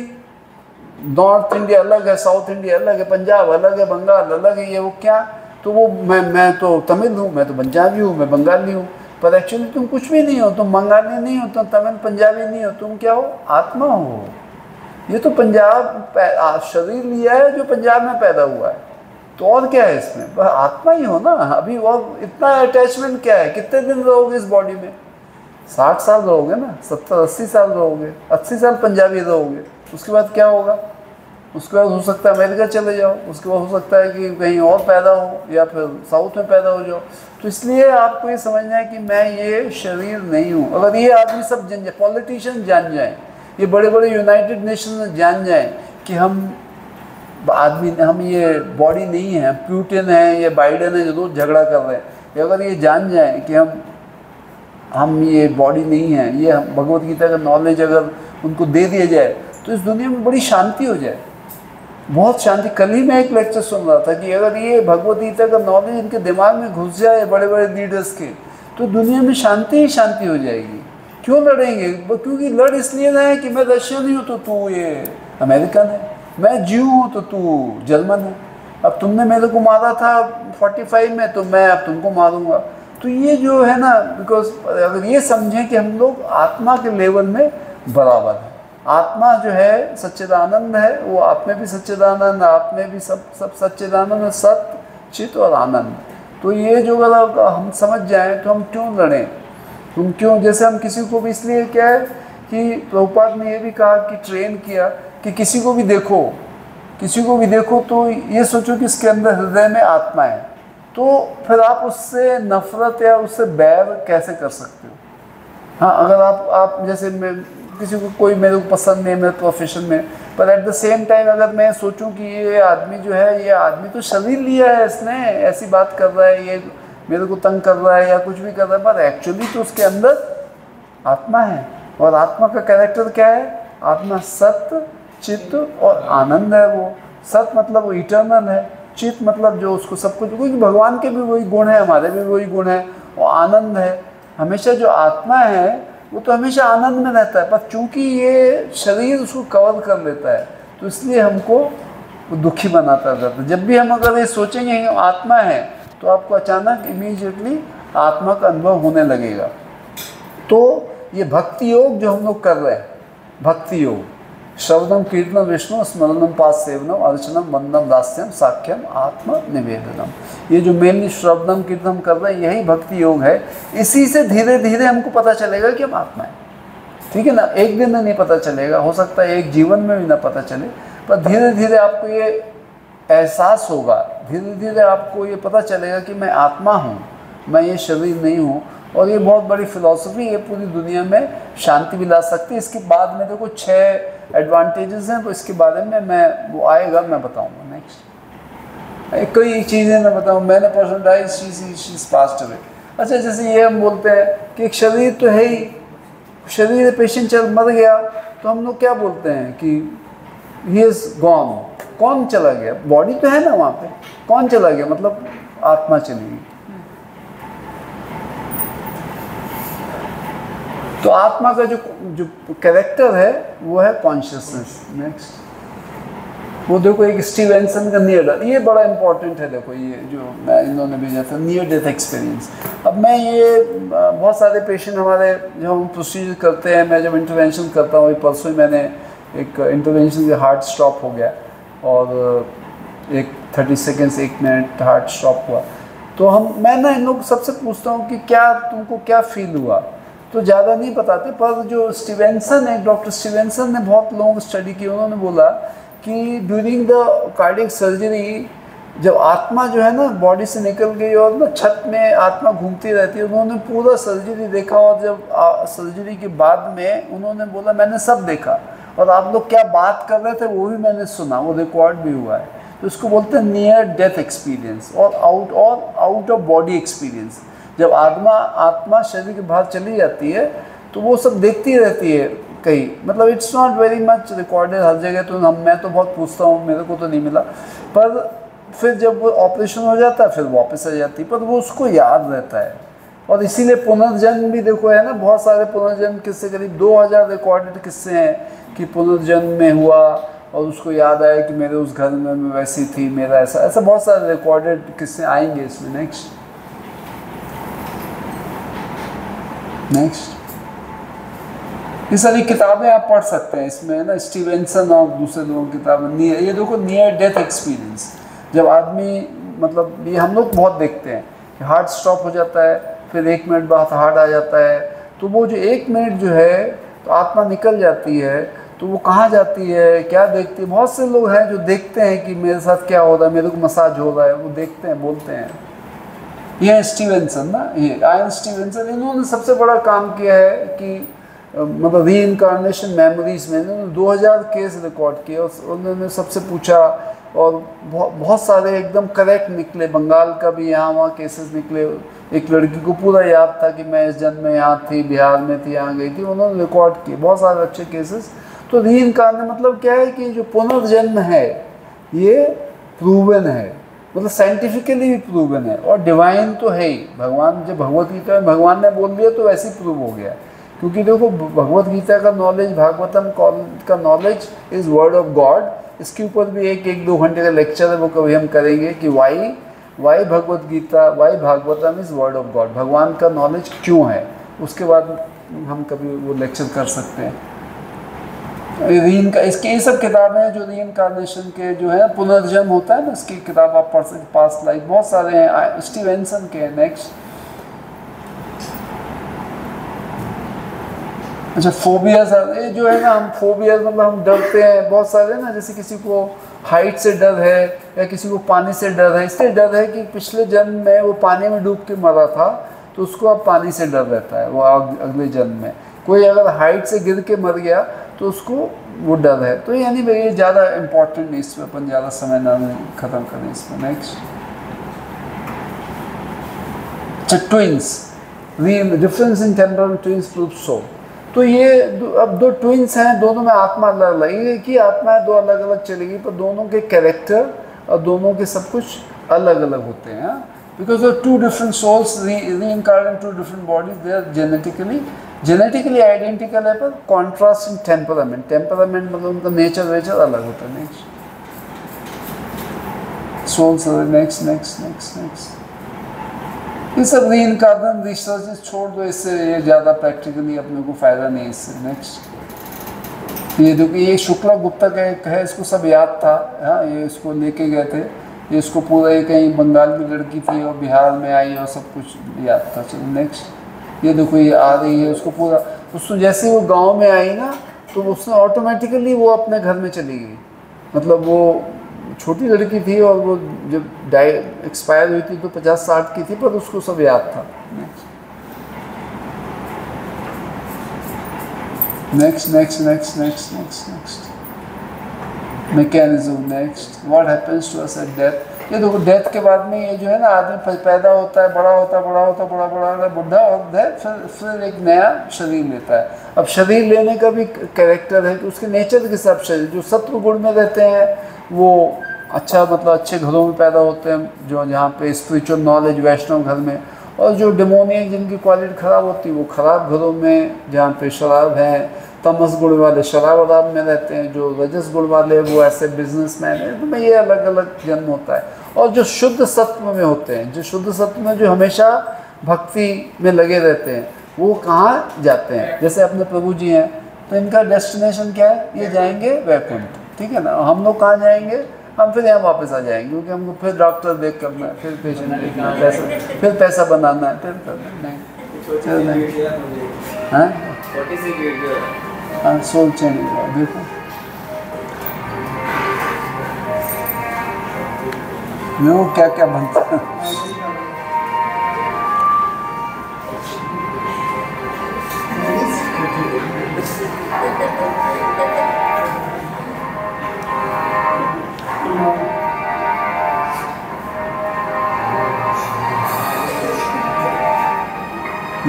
नॉर्थ इंडिया अलग है, साउथ इंडिया अलग है, पंजाब अलग है, बंगाल अलग है, ये वो क्या, तो वो मैं तो तमिल हूँ, मैं तो पंजाबी हूँ, मैं बंगाली हूँ, पर एक्चुअली तुम कुछ भी नहीं हो, तुम बंगाली नहीं हो, तुम तमिल पंजाबी नहीं हो, तुम क्या हो? आत्मा हो। ये तो पंजाब शरीर लिया है जो पंजाब में पैदा हुआ है, तो और क्या है इसमें? बस आत्मा ही हो ना। अभी और इतना अटैचमेंट क्या है? कितने दिन रहोगे इस बॉडी में? 60 साल रहोगे ना, 70-80 साल रहोगे, 80 साल पंजाबी रहोगे, उसके बाद क्या होगा? उसके बाद हो सकता है अमेरिका चले जाओ, उसके बाद हो सकता है कि कहीं और पैदा हो या फिर साउथ में पैदा हो जाओ। तो इसलिए आपको ये समझना है कि मैं ये शरीर नहीं हूँ। अगर ये आदमी सब जान जाए, पॉलिटिशियन जान जाए, ये बड़े बड़े यूनाइटेड नेशन जान जाए कि हम आदमी, हम ये बॉडी नहीं है, प्यूटिन है, ये बाइडन है जो रोज झगड़ा कर रहे हैं, अगर ये जान जाए कि हम ये बॉडी नहीं है, ये भगवत गीता का नॉलेज अगर उनको दे दिया जाए तो इस दुनिया में बड़ी शांति हो जाए, बहुत शांति। कल ही मैं एक लेक्चर सुन रहा था कि अगर ये भगवत गीता का नॉलेज इनके दिमाग में घुस जाए बड़े बड़े लीडर्स के, तो दुनिया में शांति ही शांति हो जाएगी। क्यों लड़ेंगे? क्योंकि लड़ इसलिए रहे कि मैं रशियन हूँ तो तू ये अमेरिकन है, मैं ज्यू हूँ तो तू जर्मन है, अब तुमने मेरे को मारा था 45 में तो मैं अब तुमको मारूंगा। तो ये जो है ना, बिकॉज अगर ये समझें कि हम लोग आत्मा के लेवल में बराबर है, आत्मा जो है सच्चिदानंद है, वो आप में भी सच्चिदानंद, आप में भी सब सच्चिदानंद, सत्य चित और आनंद। तो ये जो अगर हम समझ जाएं तो हम क्यों लड़ें, तुम क्यों, जैसे हम किसी को भी, इसलिए क्या है कि प्रभुपाद ने ये भी कहा कि ट्रेन किया कि किसी को भी देखो, किसी को भी देखो तो ये सोचो कि इसके अंदर हृदय में आत्मा है, तो फिर आप उससे नफरत या उससे बैर कैसे कर सकते हो? हाँ, अगर आप जैसे मैं किसी को, कोई मेरे को पसंद नहीं मेरे प्रोफेशन में, पर एट द सेम टाइम अगर मैं सोचूं कि ये आदमी जो है, ये आदमी तो शरीर लिया है, इसने ऐसी बात कर रहा है, ये मेरे को तंग कर रहा है या कुछ भी कर रहा है, पर एक्चुअली तो उसके अंदर आत्मा है। और आत्मा का कैरेक्टर क्या है? आत्मा सत्य चित्त और आनंद है। वो सत्य मतलब वो इटर्नल है, चित्त मतलब जो उसको सब कुछ, क्योंकि भगवान के भी वही गुण है, हमारे भी वही गुण है, और आनंद है। हमेशा जो आत्मा है वो तो हमेशा आनंद में रहता है, पर चूंकि ये शरीर उसको कवर कर लेता है तो इसलिए हमको वो दुखी बनाता रहता है। जब भी हम अगर ये सोचेंगे कि आत्मा है तो आपको अचानक इमीडिएटली आत्मा का अनुभव होने लगेगा। तो ये भक्ति योग जो हम लोग कर रहे हैं, भक्ति योग, श्रवणम कीर्तनम विष्णु स्मरणम पाद सेवनम अर्चनम वंदनम दास्यम साख्यम आत्म निवेदनम, ये जो मेनली श्रवणम कीर्तनम कर रहे हैं यही भक्ति योग है। इसी से धीरे धीरे हमको पता चलेगा कि हम आत्मा है, ठीक है ना। एक दिन में नहीं पता चलेगा, हो सकता है एक जीवन में भी ना पता चले, पर धीरे धीरे आपको ये एहसास होगा, धीरे धीरे आपको ये पता चलेगा कि मैं आत्मा हूँ, मैं ये शरीर नहीं हूँ। और ये बहुत बड़ी फिलॉसफी, ये पूरी दुनिया में शांति भी ला सकती है। इसके बाद में देखो 6 एडवांटेजेस हैं, तो इसके बारे में मैं, वो आएगा मैं बताऊँगा नेक्स्ट। कई चीज़ें मैं बताऊँ, मैंने पर्सनलाइज शी पास्ट अवे। अच्छा, जैसे ये हम बोलते हैं कि एक शरीर तो है ही, शरीर पेशेंट मर गया तो हम लोग क्या बोलते हैं कि ही इज़ गॉन। कौन चला गया? बॉडी तो है ना वहाँ पे, कौन चला गया? मतलब आत्मा चली गई। तो आत्मा का जो कैरेक्टर है वो है कॉन्शियसनेस। नेक्स्ट वो देखो, एक स्टीवेंसन का नियर डेथ, ये बड़ा इंपॉर्टेंट है। देखो ये जो मैं इन्होंने भेजा था, नियर डेथ एक्सपीरियंस। अब मैं ये बहुत सारे पेशेंट हमारे जो हम प्रोसीजर करते हैं, मैं जब इंटरवेंशन करता हूँ, परसों ही मैंने एक इंटरवेंशन से हार्ट स्टॉप हो गया और एक 30 सेकेंड्स 1 मिनट हार्ट स्टॉप हुआ। तो मैं ना इन लोग सबसे पूछता हूँ कि क्या तुमको क्या फील हुआ, तो ज़्यादा नहीं बताते। पर जो स्टीवेंसन है, डॉक्टर स्टीवेंसन ने बहुत लोगों को स्टडी की, उन्होंने बोला कि ड्यूरिंग द कार्डियक सर्जरी जब आत्मा जो है ना बॉडी से निकल गई और ना छत में आत्मा घूमती रहती है, उन्होंने पूरा सर्जरी देखा। और जब सर्जरी के बाद में उन्होंने बोला मैंने सब देखा, और आप लोग क्या बात कर रहे थे वो भी मैंने सुना, वो रिकॉर्ड भी हुआ है। तो इसको बोलते हैं नियर डेथ एक्सपीरियंस और आउट ऑफ बॉडी एक्सपीरियंस। जब आत्मा शरीर के बाहर चली जाती है तो वो सब देखती रहती है कहीं, मतलब it's not very much recorded हर जगह। तो मैं तो बहुत पूछता हूँ, मेरे को तो नहीं मिला, पर फिर जब वो ऑपरेशन हो जाता है फिर वापस आ जाती है, पर वो उसको याद रहता है। और इसीलिए पुनर्जन्म भी देखो है ना, बहुत सारे पुनर्जन्म किस्से, करीब 2000 रिकॉर्डेड किस्से हैं कि पुनर्जन्म में हुआ और उसको याद आया कि मेरे उस घर में मैं वैसी थी, मेरा ऐसा ऐसा बहुत सारे रिकॉर्डेड किस्से आएंगे इसमें। नेक्स्ट ये सारी किताबें आप पढ़ सकते हैं इसमें है ना, स्टीवेंसन और दूसरे लोगों की किताबें। ये देखो नियर डेथ एक्सपीरियंस, जब आदमी मतलब ये हम लोग बहुत देखते हैं कि हार्ट स्टॉप हो जाता है, फिर 1 मिनट बाद हार्ट आ जाता है, तो वो जो 1 मिनट जो है तो आत्मा निकल जाती है, तो वो कहाँ जाती है, क्या देखती है। बहुत से लोग हैं जो देखते हैं कि मेरे साथ क्या हो रहा है, मेरे को मसाज हो रहा है, वो देखते हैं, बोलते हैं। ये स्टीवेंसन ना, ये आयन स्टीवेंसन, इन्होंने सबसे बड़ा काम किया है कि मतलब री इनकारनेशन मेमोरीज में इन्होंने 2000 केस रिकॉर्ड किए और उन्होंने सबसे पूछा और बहुत सारे एकदम करेक्ट निकले। बंगाल का भी यहाँ वहाँ केसेस निकले। एक लड़की को पूरा याद था कि मैं इस जन्म में यहाँ थी, बिहार में थी, यहाँ गई थी, उन्होंने रिकॉर्ड किए बहुत सारे अच्छे केसेस। तो री इनकारनेशन मतलब क्या है कि जो पुनर्जन्म है ये प्रूवन है, मतलब साइंटिफिकली भी प्रूवन है और डिवाइन तो है ही। भगवान जब भगवत गीता में भगवान ने बोल दिया तो वैसे ही प्रूव हो गया, क्योंकि देखो भगवत गीता का नॉलेज, भागवतम का knowledge is word of God. इसके ऊपर भी एक 2 घंटे का लेक्चर है, वो कभी हम करेंगे कि why Bhagavad Gita, why Bhagavatam is word of God, भगवान का नॉलेज क्यों है, उसके बाद हम कभी वो लेक्चर कर सकते हैं। इसके ये सब किताबें हैं जो री इनकारनेशन के जो है पुनर्जन्म होता है ना, इसकी किताब आप पढ़ सकते, पास्ट लाइफ, बहुत सारे हैं स्टीवेंसन के। नेक्स्ट, अच्छा फोबियाज, ये जो है ना, हम फोबियाज मतलब हम डरते हैं बहुत सारे ना, जैसे किसी को हाइट से डर है या किसी को पानी से डर है। इसलिए डर है कि पिछले जन्म में वो पानी में डूब के मरा था तो उसको अब पानी से डर रहता है वो अगले जन्म में। कोई अगर हाइट से गिर के मर गया तो उसको वो डर है। तो यानी भाई ये ज़्यादा इम्पोर्टेंट नहीं, इस पर अपन ज़्यादा समय ना ख़त्म करें इसमें। Next, twins, difference in temperament twins prove so. तो ये अब 2 ट्विंस हैं, दोनों में आत्मा अलग अलग, एक ही आत्मा है, 2 अलग अलग चलेगी, पर दोनों के कैरेक्टर और दोनों के सब कुछ अलग अलग होते हैं। Because of 2 different souls reincarnate 2 different bodies, they are genetically identical है, पर कॉन्ट्रास्ट इन टेम्परामेंट मतलब उनका नेचर अलग होता है। Next, souls. नेक्स्ट ये सब रीइंकार्नेशन रिसर्च छोड़ दो, इससे ये ज़्यादा प्रैक्टिकली अपने को फ़ायदा नहीं इससे। नेक्स्ट, ये देखो, ये शुक्ला गुप्ता का एक है, इसको सब याद था। हाँ, ये इसको लेके गए थे, ये इसको पूरा, ये कहीं बंगाल की लड़की थी और बिहार में आई और सब कुछ याद था। चलो नेक्स्ट, ये देखो ये आ रही है, उसको पूरा, उसको जैसे वो गाँव में आई ना तो उसने ऑटोमेटिकली वो अपने घर में चली गई। मतलब वो छोटी लड़की थी और वो जब एक्सपायर हुई थी तो 50-60 की थी, पर उसको सब याद था। Next mechanism. Next, what happens to us at death. ये देखो डेथ के बाद में ये जो है ना, आदमी पैदा होता है, बड़ा होता है, बुढ़ा होता है, फिर एक नया शरीर लेता है। अब शरीर लेने का भी कैरेक्टर है कि उसके नेचर के हिसाब शरीर, जो सत्व गुण में रहते हैं वो अच्छा, मतलब अच्छे घरों में पैदा होते हैं, जो जहाँ पे स्पिरिचुअल नॉलेज, वैष्णव घर में। और जो डिमोनियक जिनकी क्वालिटी ख़राब होती है वो ख़राब घरों में, जहाँ पे शराब है, तमस गुण वाले शराब में रहते हैं, जो रजस गुण वाले वो ऐसे बिजनेसमैन है। तो ये अलग अलग जन्म होता है। और जो शुद्ध सत्व में होते हैं, जो शुद्ध सत्व में जो हमेशा भक्ति में लगे रहते हैं, वो कहाँ जाते हैं, जैसे अपने प्रभु जी हैं, तो इनका डेस्टिनेशन क्या है, ये जाएंगे वैकुंठ, ठीक है ना। हम लोग कहाँ जाएंगे, हम फिर यहाँ वापस आ जाएंगे, क्योंकि हमको फिर डॉक्टर देख करना है, फिर पेशेंट देखना है, फिर पैसा बनाना है, फिर करना नहीं। हाँ, सोल चेंज। देखो वो क्या क्या बनता है।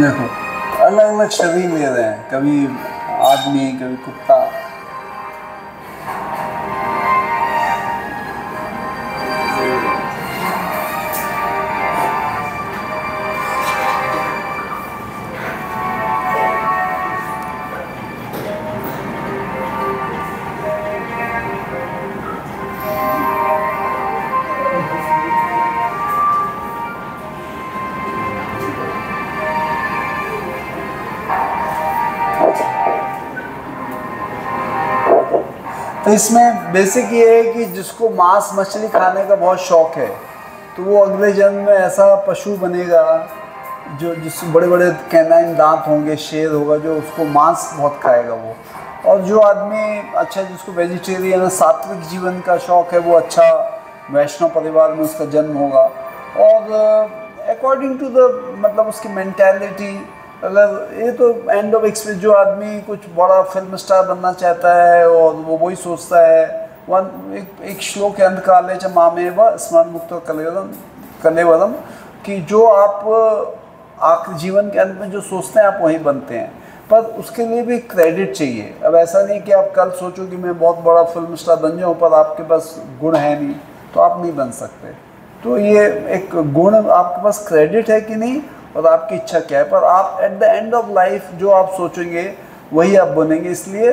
देखो अलग अलग शरीर ले रहे हैं, कभी आदमी कभी कुत्ता। तो इसमें बेसिक ये है कि जिसको मांस मछली खाने का बहुत शौक है तो वो अगले जन्म में ऐसा पशु बनेगा जो जिस बड़े बड़े कैनाइन दांत होंगे, शेर होगा जो उसको मांस बहुत खाएगा वो। और जो आदमी अच्छा जिसको वेजिटेरियन सात्विक जीवन का शौक है वो अच्छा वैष्णव परिवार में उसका जन्म होगा। और अकॉर्डिंग टू द मतलब उसकी मेंटालिटी, अगर ये तो एंड ऑफ एक्सपीरियंस, जो आदमी कुछ बड़ा फिल्म स्टार बनना चाहता है और वो वही सोचता है, एक श्लोक है अंधकाले च मामेव स्मरण मुक्त कलेवरम, कि जो आप आखिरी जीवन के अंत में जो सोचते हैं आप वही बनते हैं, पर उसके लिए भी क्रेडिट चाहिए। अब ऐसा नहीं कि आप कल सोचो कि मैं बहुत बड़ा फिल्म स्टार बन जाऊँ पर आपके पास गुण है नहीं तो आप नहीं बन सकते। तो ये एक गुण, आपके पास क्रेडिट है कि नहीं और आपकी इच्छा क्या है, पर आप at the end of life जो आप सोचेंगे वही आप बनेंगे। इसलिए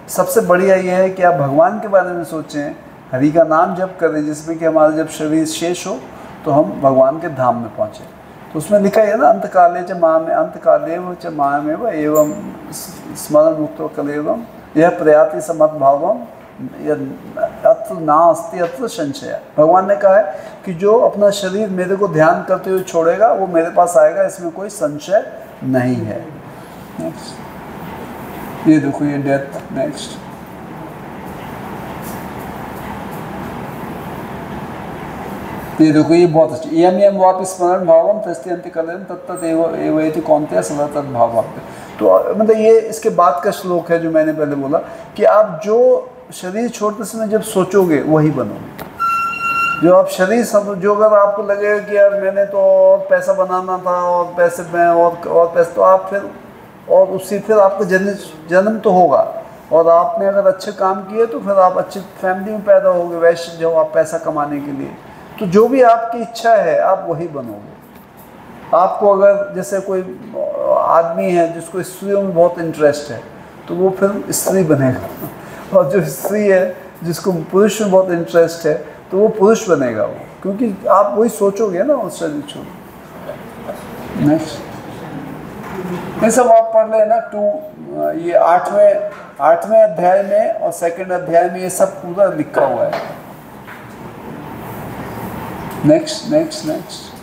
सबसे बढ़िया ये है कि आप भगवान के बारे में सोचें, हरि का नाम जप करें, जिसमें कि हमारा जब शरीर शेष हो तो हम भगवान के धाम में पहुँचें। तो उसमें लिखा है ना, अंतकाले च मामेव एवं स्मरण मुक्त कलेवम यह प्रयाति समद्भावम अत्र नास्ति अत्र संशय। भगवान ने कहा है कि जो अपना शरीर मेरे को ध्यान करते हुए छोड़ेगा वो मेरे पास आएगा, इसमें कोई संशय नहीं है। नेक्स्ट, ये देखो ये डेथ। नेक्स्ट, ये देखो ये बहुत अच्छी, यम यम वापि स्मरण भावम तस्ति अंति कलेन तत्त एवं कौनते सदा तद भाव। तो मतलब ये इसके बाद का श्लोक है जो मैंने पहले बोला कि आप जो शरीर छोड़ते समय जब सोचोगे वही बनोगे। जो आप शरीर सब, जो अगर आपको लगेगा कि यार मैंने तो और पैसा बनाना था और पैसे में और पैसे, तो आप फिर और उसी फिर आपका जन्म तो होगा और आपने अगर अच्छे काम किए तो फिर आप अच्छी फैमिली में पैदा होगे, वैसे जो आप पैसा कमाने के लिए। तो जो भी आपकी इच्छा है आप वही बनोगे। आपको अगर जैसे कोई आदमी है जिसको स्त्रियों में बहुत इंटरेस्ट है तो वो फिर स्त्री बनेगा, और जो स्त्री है जिसको पुरुष में बहुत इंटरेस्ट है तो वो पुरुष बनेगा वो, क्योंकि आप वही सोचोगे ना उस शरीर छोड़। नेक्स्ट, ये सब आप पढ़ लेना ये आठवें अध्याय में और सेकंड अध्याय में ये सब पूरा लिखा हुआ है। नेक्स्ट नेक्स्ट नेक्स्ट,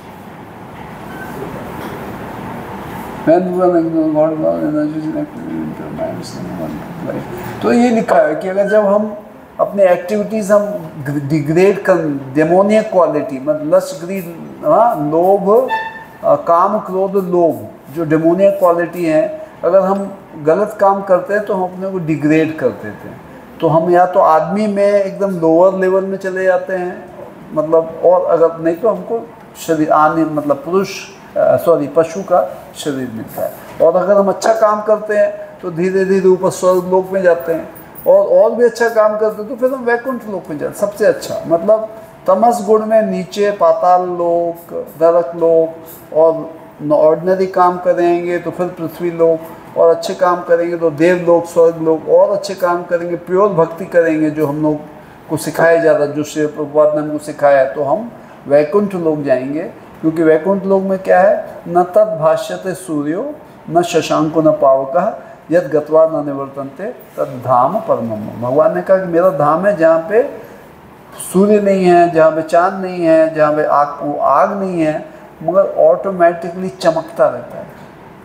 तो ये लिखा है कि अगर जब हम अपने एक्टिविटीज़ हम डिग्रेड कर, डेमोनियक क्वालिटी मतलब लस्ट ग्रीड, लोभ, काम क्रोध लोभ, जो डेमोनियक क्वालिटी है, अगर हम गलत काम करते हैं तो हम अपने को डिग्रेड कर देते हैं। तो हम या तो आदमी में एकदम लोअर लेवल में चले जाते हैं, मतलब, और अगर नहीं तो हमको शरीर आने मतलब पशु का शरीर मिलता है। और अगर हम अच्छा काम करते हैं तो धीरे धीरे ऊपर स्वर्ग लोक में जाते हैं, और भी अच्छा काम करते हैं तो फिर हम वैकुंठ लोक में जाते हैं। सबसे अच्छा मतलब तमस गुण में नीचे पाताल लोक, नरक लोक, और ऑर्डिनरी काम करेंगे तो फिर पृथ्वी लोक, और अच्छे काम करेंगे तो देव लोक, स्वर्ग लोक, और अच्छे काम करेंगे, प्योर भक्ति करेंगे जो हम लोग को सिखाया जा रहा है, जो श्री प्रभुपाद ने हमको सिखाया है, तो हम वैकुंठ लोक जाएंगे। क्योंकि वैकुंठ लोक में क्या है, न तद भाष्यते सूर्यो न शशांको न पावकः यद गत्वा न निवर्तन्ते तद धाम परमम। भगवान ने कहा कि मेरा धाम है जहाँ पे सूर्य नहीं है, जहाँ पे चाँद नहीं है, जहाँ पे आग नहीं है, मगर ऑटोमेटिकली चमकता रहता है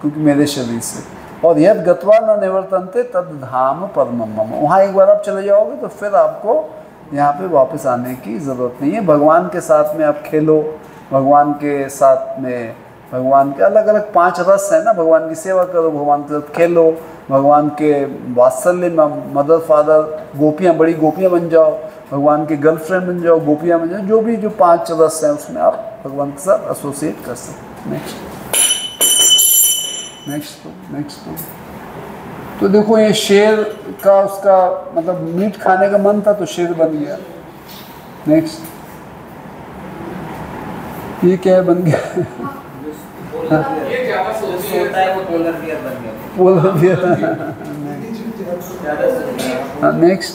क्योंकि मेरे शरीर से। और यद गत्वा न निवर्तन्ते तद धाम परमम, वहाँ एक बार आप चले जाओगे तो फिर आपको यहाँ पे वापस आने की ज़रूरत नहीं है। भगवान के साथ में आप खेलो, भगवान के साथ में, भगवान के अलग अलग 5 रस है ना, भगवान की सेवा करो, भगवान के साथ खेलो, भगवान के वात्सल्य में मदर फादर, गोपियाँ, बड़ी गोपियाँ बन जाओ, भगवान के गर्लफ्रेंड बन जाओ, गोपियाँ बन जाओ, जो भी जो 5 रस हैं उसमें आप भगवान के साथ एसोसिएट कर सकते हैं। Next, next next. तो देखो ये शेर का उसका मतलब मीट खाने का मन था तो शेर बन गया। नेक्स्ट, ये क्या है बन गया? ये ज्यादा सोचती है वो पोलर बियर बन गया। Polar bear. नेक्स्ट,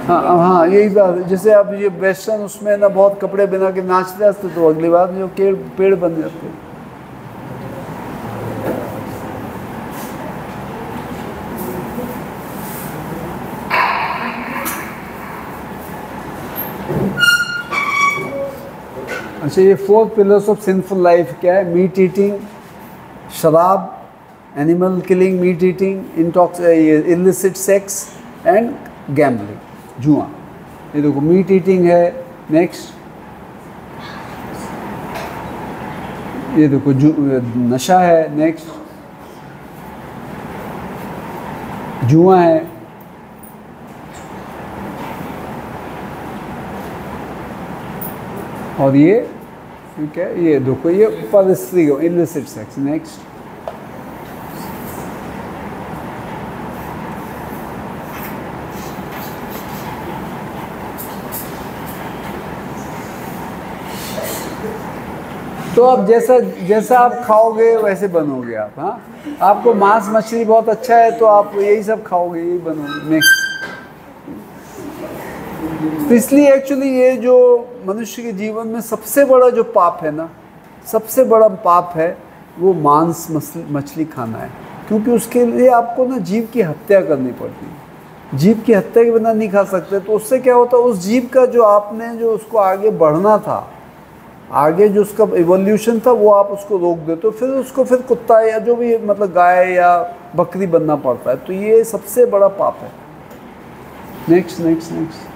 हाँ यही बात है। जैसे आप ये वेस्टर्न उसमें ना बहुत कपड़े बना के नाचते हंसते तो अगली बार जो पेड़ बन जाते। अच्छा, ये 4 पिलर्स ऑफ सिंफुल लाइफ क्या है? मीट ईटिंग, शराब, animal killing, meat eating, illicit sex and gambling, जुआ। ये देखो मीट ईटिंग है। नेक्स्ट, ये देखो नशा है। नेक्स्ट, जुआ है। और ये ठीक है, ये देखो ये परस्त्री इलिसिट सेक्स। नेक्स्ट, तो अब जैसा आप खाओगे वैसे बनोगे आप। हाँ, आपको मांस मछली बहुत अच्छा है तो आप यही सब खाओगे, यही बनोगे। नेक्स्ट, तो इसलिए एक्चुअली ये जो मनुष्य के जीवन में सबसे बड़ा जो पाप है ना, सबसे बड़ा पाप है वो मांस मछली खाना है। क्योंकि उसके लिए आपको ना जीव की हत्या करनी पड़ती है। जीव की हत्या के बिना नहीं खा सकते। तो उससे क्या होता है, उस जीव का जो आपने जो उसको आगे बढ़ना था, आगे जो उसका इवोल्यूशन था वो आप उसको रोक देते हो, फिर उसको फिर कुत्ता या जो भी मतलब गाय या बकरी बनना पड़ता है। तो ये सबसे बड़ा पाप है। नेक्स्ट नेक्स्ट नेक्स्ट,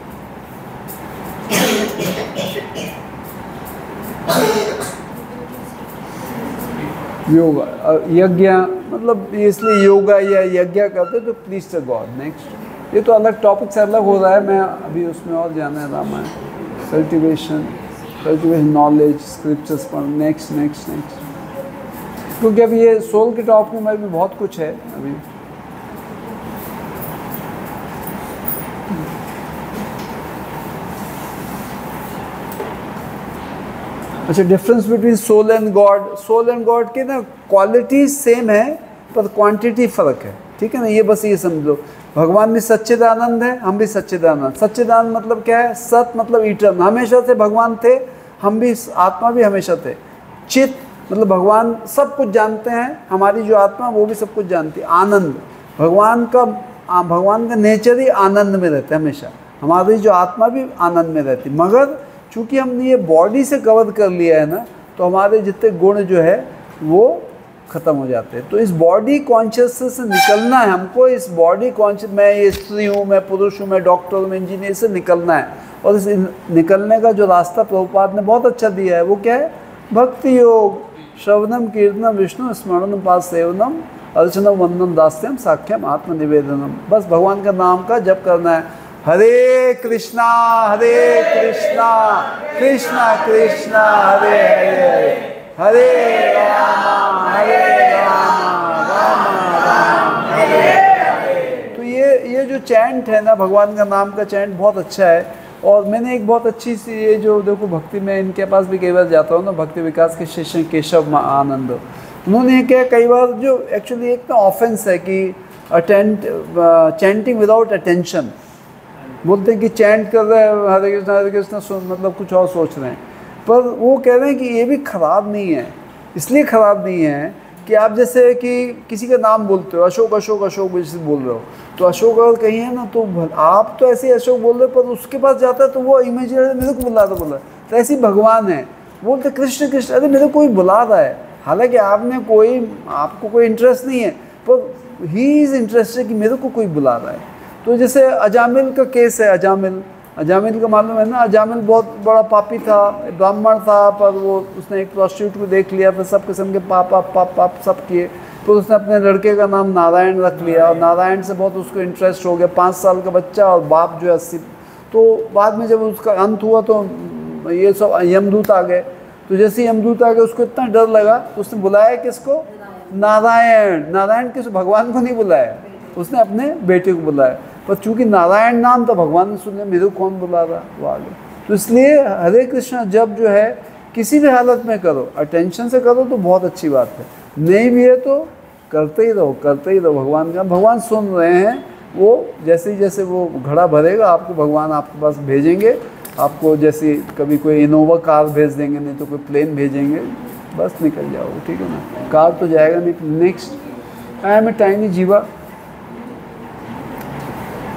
योगा, यज्ञ मतलब इसलिए योगा या यज्ञ करते तो प्लीज टू गॉड। नेक्स्ट, ये तो अलग टॉपिक से अलग हो रहा है, मैं अभी उसमें और जाना है। रामायण, कल्टिवेशन नॉलेज, स्क्रिप्चर्स पर। नेक्स्ट नेक्स्ट नेक्स्ट, क्योंकि अभी ये सोल के टॉपिक में भी बहुत कुछ है अभी। अच्छा, difference between soul and God. Soul and God की ना क्वालिटीज सेम है पर क्वांटिटी फ़र्क है, ठीक है ना। ये बस ये समझ लो, भगवान भी सच्चिदानंद है, हम भी सच्चिदानंद। सच्चिदानंद मतलब क्या है? सत मतलब इटर्न, हमेशा से भगवान थे, हम भी आत्मा भी हमेशा थे। चित मतलब भगवान सब कुछ जानते हैं, हमारी जो आत्मा वो भी सब कुछ जानती है। आनंद, भगवान का नेचर ही आनंद में रहता है हमेशा, हमारी जो आत्मा भी आनंद में रहती। मगर चूँकि हमने ये बॉडी से कवर कर लिया है ना, तो हमारे जितने गुण जो है वो ख़त्म हो जाते हैं। तो इस बॉडी कॉन्शियसनेस से निकलना है हमको। इस बॉडी कॉन्शियस, मैं ये स्त्री हूँ, मैं पुरुष हूँ, मैं डॉक्टर हूँ, मैं इंजीनियर, से निकलना है। और इस निकलने का जो रास्ता प्रभुपाद ने बहुत अच्छा दिया है, वो क्या है? भक्ति योग, श्रवणम कीर्तनम विष्णु स्मरणम पाद सेवनम अर्चनम वंदनम दास्यम साख्यम आत्मनिवेदनम। बस भगवान का नाम का जप करना है। हरे कृष्णा कृष्णा कृष्णा हरे हरे, हरे राम राम राम हरे हरे। तो ये जो चैंट है ना, भगवान का नाम का चैंट बहुत अच्छा है। और मैंने एक बहुत अच्छी सी, ये जो देखो भक्ति में इनके पास भी कई बार जाता हूँ ना, भक्ति विकास के शिष्य केशव आनंद, उन्होंने क्या कई बार जो एक्चुअली एक ना ऑफेंस है कि चैंटिंग विदाउट अटेंशन, बोलते हैं कि चैंट कर रहे हैं हरे कृष्ण मतलब कुछ और सोच रहे हैं। पर वो कह रहे हैं कि ये भी ख़राब नहीं है। इसलिए ख़राब नहीं है कि आप जैसे कि किसी का नाम बोलते हो, अशोक अशोक अशोक जैसे बोल रहे हो, तो अशोक अगर कहीं है ना, तो आप तो ऐसे ही अशोक बोल रहे हो, पर उसके पास जाता है तो वो इमेजिनरी मेरे को बुला तो ऐसे ही भगवान है, बोलते कृष्ण कृष्ण, अरे मेरे कोई बुला रहा है, हालांकि आपको कोई इंटरेस्ट नहीं है, पर ही इज़ इंटरेस्टेड कि मेरे को कोई बुला रहा है। तो जैसे अजामिल का केस है, अजामिल का मालूम है ना, अजामिल बहुत बड़ा पापी था, ब्राह्मण था, पर वो उसने एक प्रोस्टिट्यूट को देख लिया, फिर सब किस्म के पाप सब किए। फिर उसने अपने लड़के का नाम नारायण रख लिया और नारायण से बहुत उसको इंटरेस्ट हो गया। 5 साल का बच्चा और बाप जो है 80। तो बाद में जब उसका अंत हुआ तो ये सब यमदूत आ गए तो जैसे यमदूत आ गया, उसको इतना डर लगा, उसने बुलाया किसको? नारायण। नारायण किस? भगवान को नहीं बुलाया, उसने अपने बेटे को बुलाया। पर चूंकि नारायण नाम था, भगवान ने सुन लिया मेरे को कौन बुला रहा, वो आ गया। तो इसलिए हरे कृष्णा जब जो है किसी भी हालत में करो, अटेंशन से करो तो बहुत अच्छी बात है, नहीं भी है तो करते ही रहो, करते ही रहो। भगवान का, भगवान सुन रहे हैं, वो जैसे जैसे वो घड़ा भरेगा आपको भगवान आपके पास भेजेंगे। आपको जैसे कभी कोई इनोवा कार भेज देंगे, नहीं तो कोई प्लेन भेजेंगे, बस निकल जाओगे, ठीक है ना। कार तो जाएगा नहीं। Next, I am a tiny jiva,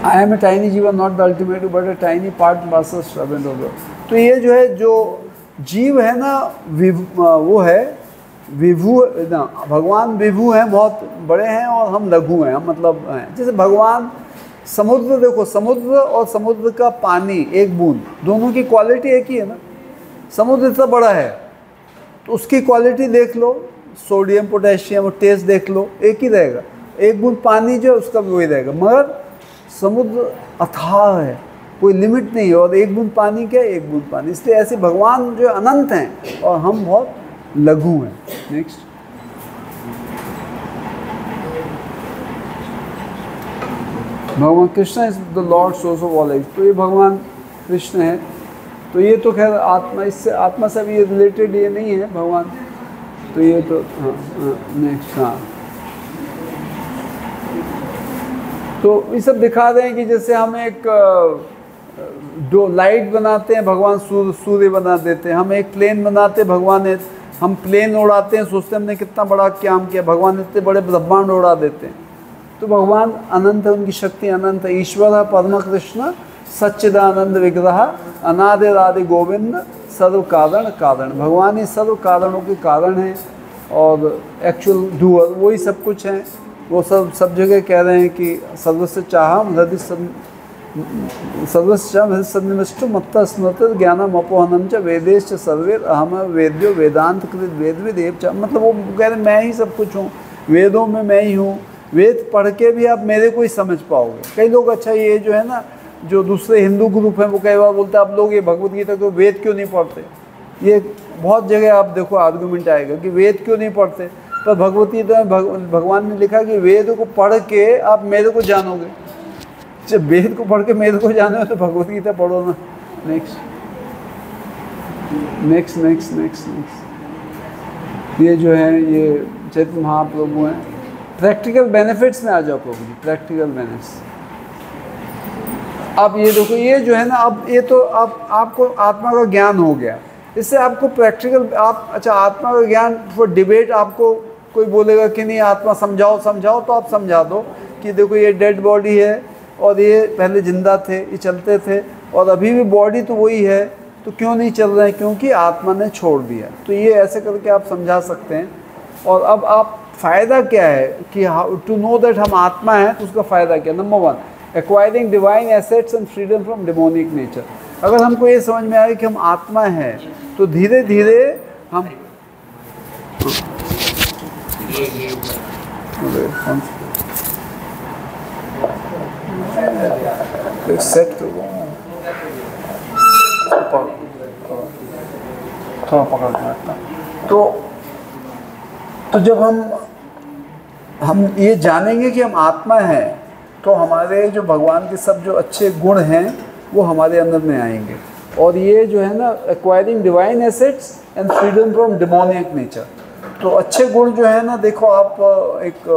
I am a tiny jiva not the ultimate but a tiny part master servant of God. तो ये जो है, जो जीव है ना, वो है विभु ना, भगवान विभु हैं, बहुत बड़े हैं, और हम लघु हैं, हम मतलब हैं। जैसे भगवान समुद्र, देखो समुद्र और समुद्र का पानी एक बूंद, दोनों की क्वालिटी एक ही है ना। समुद्र इतना बड़ा है तो उसकी क्वालिटी देख लो, सोडियम पोटेशियम और टेस्ट देख लो, एक ही रहेगा। एक बूंद पानी जो है उसका भी वही रहेगा, मगर समुद्र अथाह है, कोई लिमिट नहीं है, और एक बूंद पानी क्या है? एक बूंद पानी। इसलिए ऐसे भगवान जो अनंत हैं और हम बहुत लघु हैं। Next, Bhagwan Krishna is the lord source of all age. तो ये भगवान कृष्ण है। तो ये तो खैर आत्मा, इससे आत्मा से भी ये रिलेटेड ये नहीं है भगवान। तो ये तो नेक्स्ट, हाँ, तो ये सब दिखा रहे हैं कि जैसे हम एक दो लाइट बनाते हैं, भगवान सूर्य बना देते हैं। हम एक प्लेन बनाते हैं, भगवान है, हम प्लेन उड़ाते हैं, सोचते हैं हमने कितना बड़ा काम किया, भगवान इतने बड़े ब्रह्मांड उड़ा देते हैं। तो भगवान अनंत है, उनकी शक्ति अनंत है। ईश्वर परम कृष्ण सच्चिदानंद विग्रह अनादिरादि गोविंद सर्व कारण कारण। भगवान ही सर्व कारणों के कारण हैं और एक्चुअल डूअर वही सब कुछ हैं। वो सब जगह कह रहे हैं कि सर्वस्य चाहम हृदय सर्वस्य चाहम हृदय सन्निविष्टो मत्ता स्मृति ज्ञानम अपोहनम च वेदेश सर्वेर अहम वेद्यो वेदांत कृत वेद देव च। मतलब वो कह रहे मैं ही सब कुछ हूँ, वेदों में मैं ही हूँ। वेद पढ़ के भी आप मेरे को ही समझ पाओगे। कई लोग, अच्छा ये जो है ना, जो दूसरे हिंदू ग्रुप हैं, वो कई बार बोलते हैं आप लोग ये भगवद गीता को वेद क्यों नहीं पढ़ते। ये बहुत जगह आप देखो आर्गूमेंट आएगा कि वेद क्यों नहीं पढ़ते। पर भगवद गीता में भगवान ने लिखा कि वेद को पढ़ के आप मेरे को जानोगे। जब वेद को पढ़ के मेरे को जानो तो भगवद गीता पढ़ो ना। Next next next next next, ये जो है ये चैतन्य महाप्रभु हैं। प्रैक्टिकल बेनिफिट्स में आ जाओ प्रभु जी, प्रैक्टिकल बेनिफिट्स। अब ये देखो, ये जो है ना, अब ये तो अब आपको आत्मा का ज्ञान हो गया, इससे आपको प्रैक्टिकल आप, अच्छा आत्मा का ज्ञान फॉर डिबेट, आपको कोई बोलेगा कि नहीं आत्मा समझाओ समझाओ, तो आप समझा दो कि देखो ये डेड बॉडी है और ये पहले जिंदा थे, ये चलते थे, और अभी भी बॉडी तो वही है, तो क्यों नहीं चल रहे हैं? क्योंकि आत्मा ने छोड़ दिया। तो ये ऐसे करके आप समझा सकते हैं। और अब आप फ़ायदा क्या है कि टू नो दैट हम आत्मा हैं, तो उसका फ़ायदा क्या? Number 1, acquiring divine assets and freedom from demonic nature. अगर हमको ये समझ में आए कि हम आत्मा हैं, तो धीरे धीरे हम सेट थोड़ा पकड़। तो जब हम ये जानेंगे कि हम आत्मा हैं, तो हमारे जो भगवान के सब जो अच्छे गुण हैं वो हमारे अंदर में आएंगे। और ये जो है ना, acquiring divine assets and freedom from demonic nature. तो अच्छे गुण जो है ना, देखो आप एक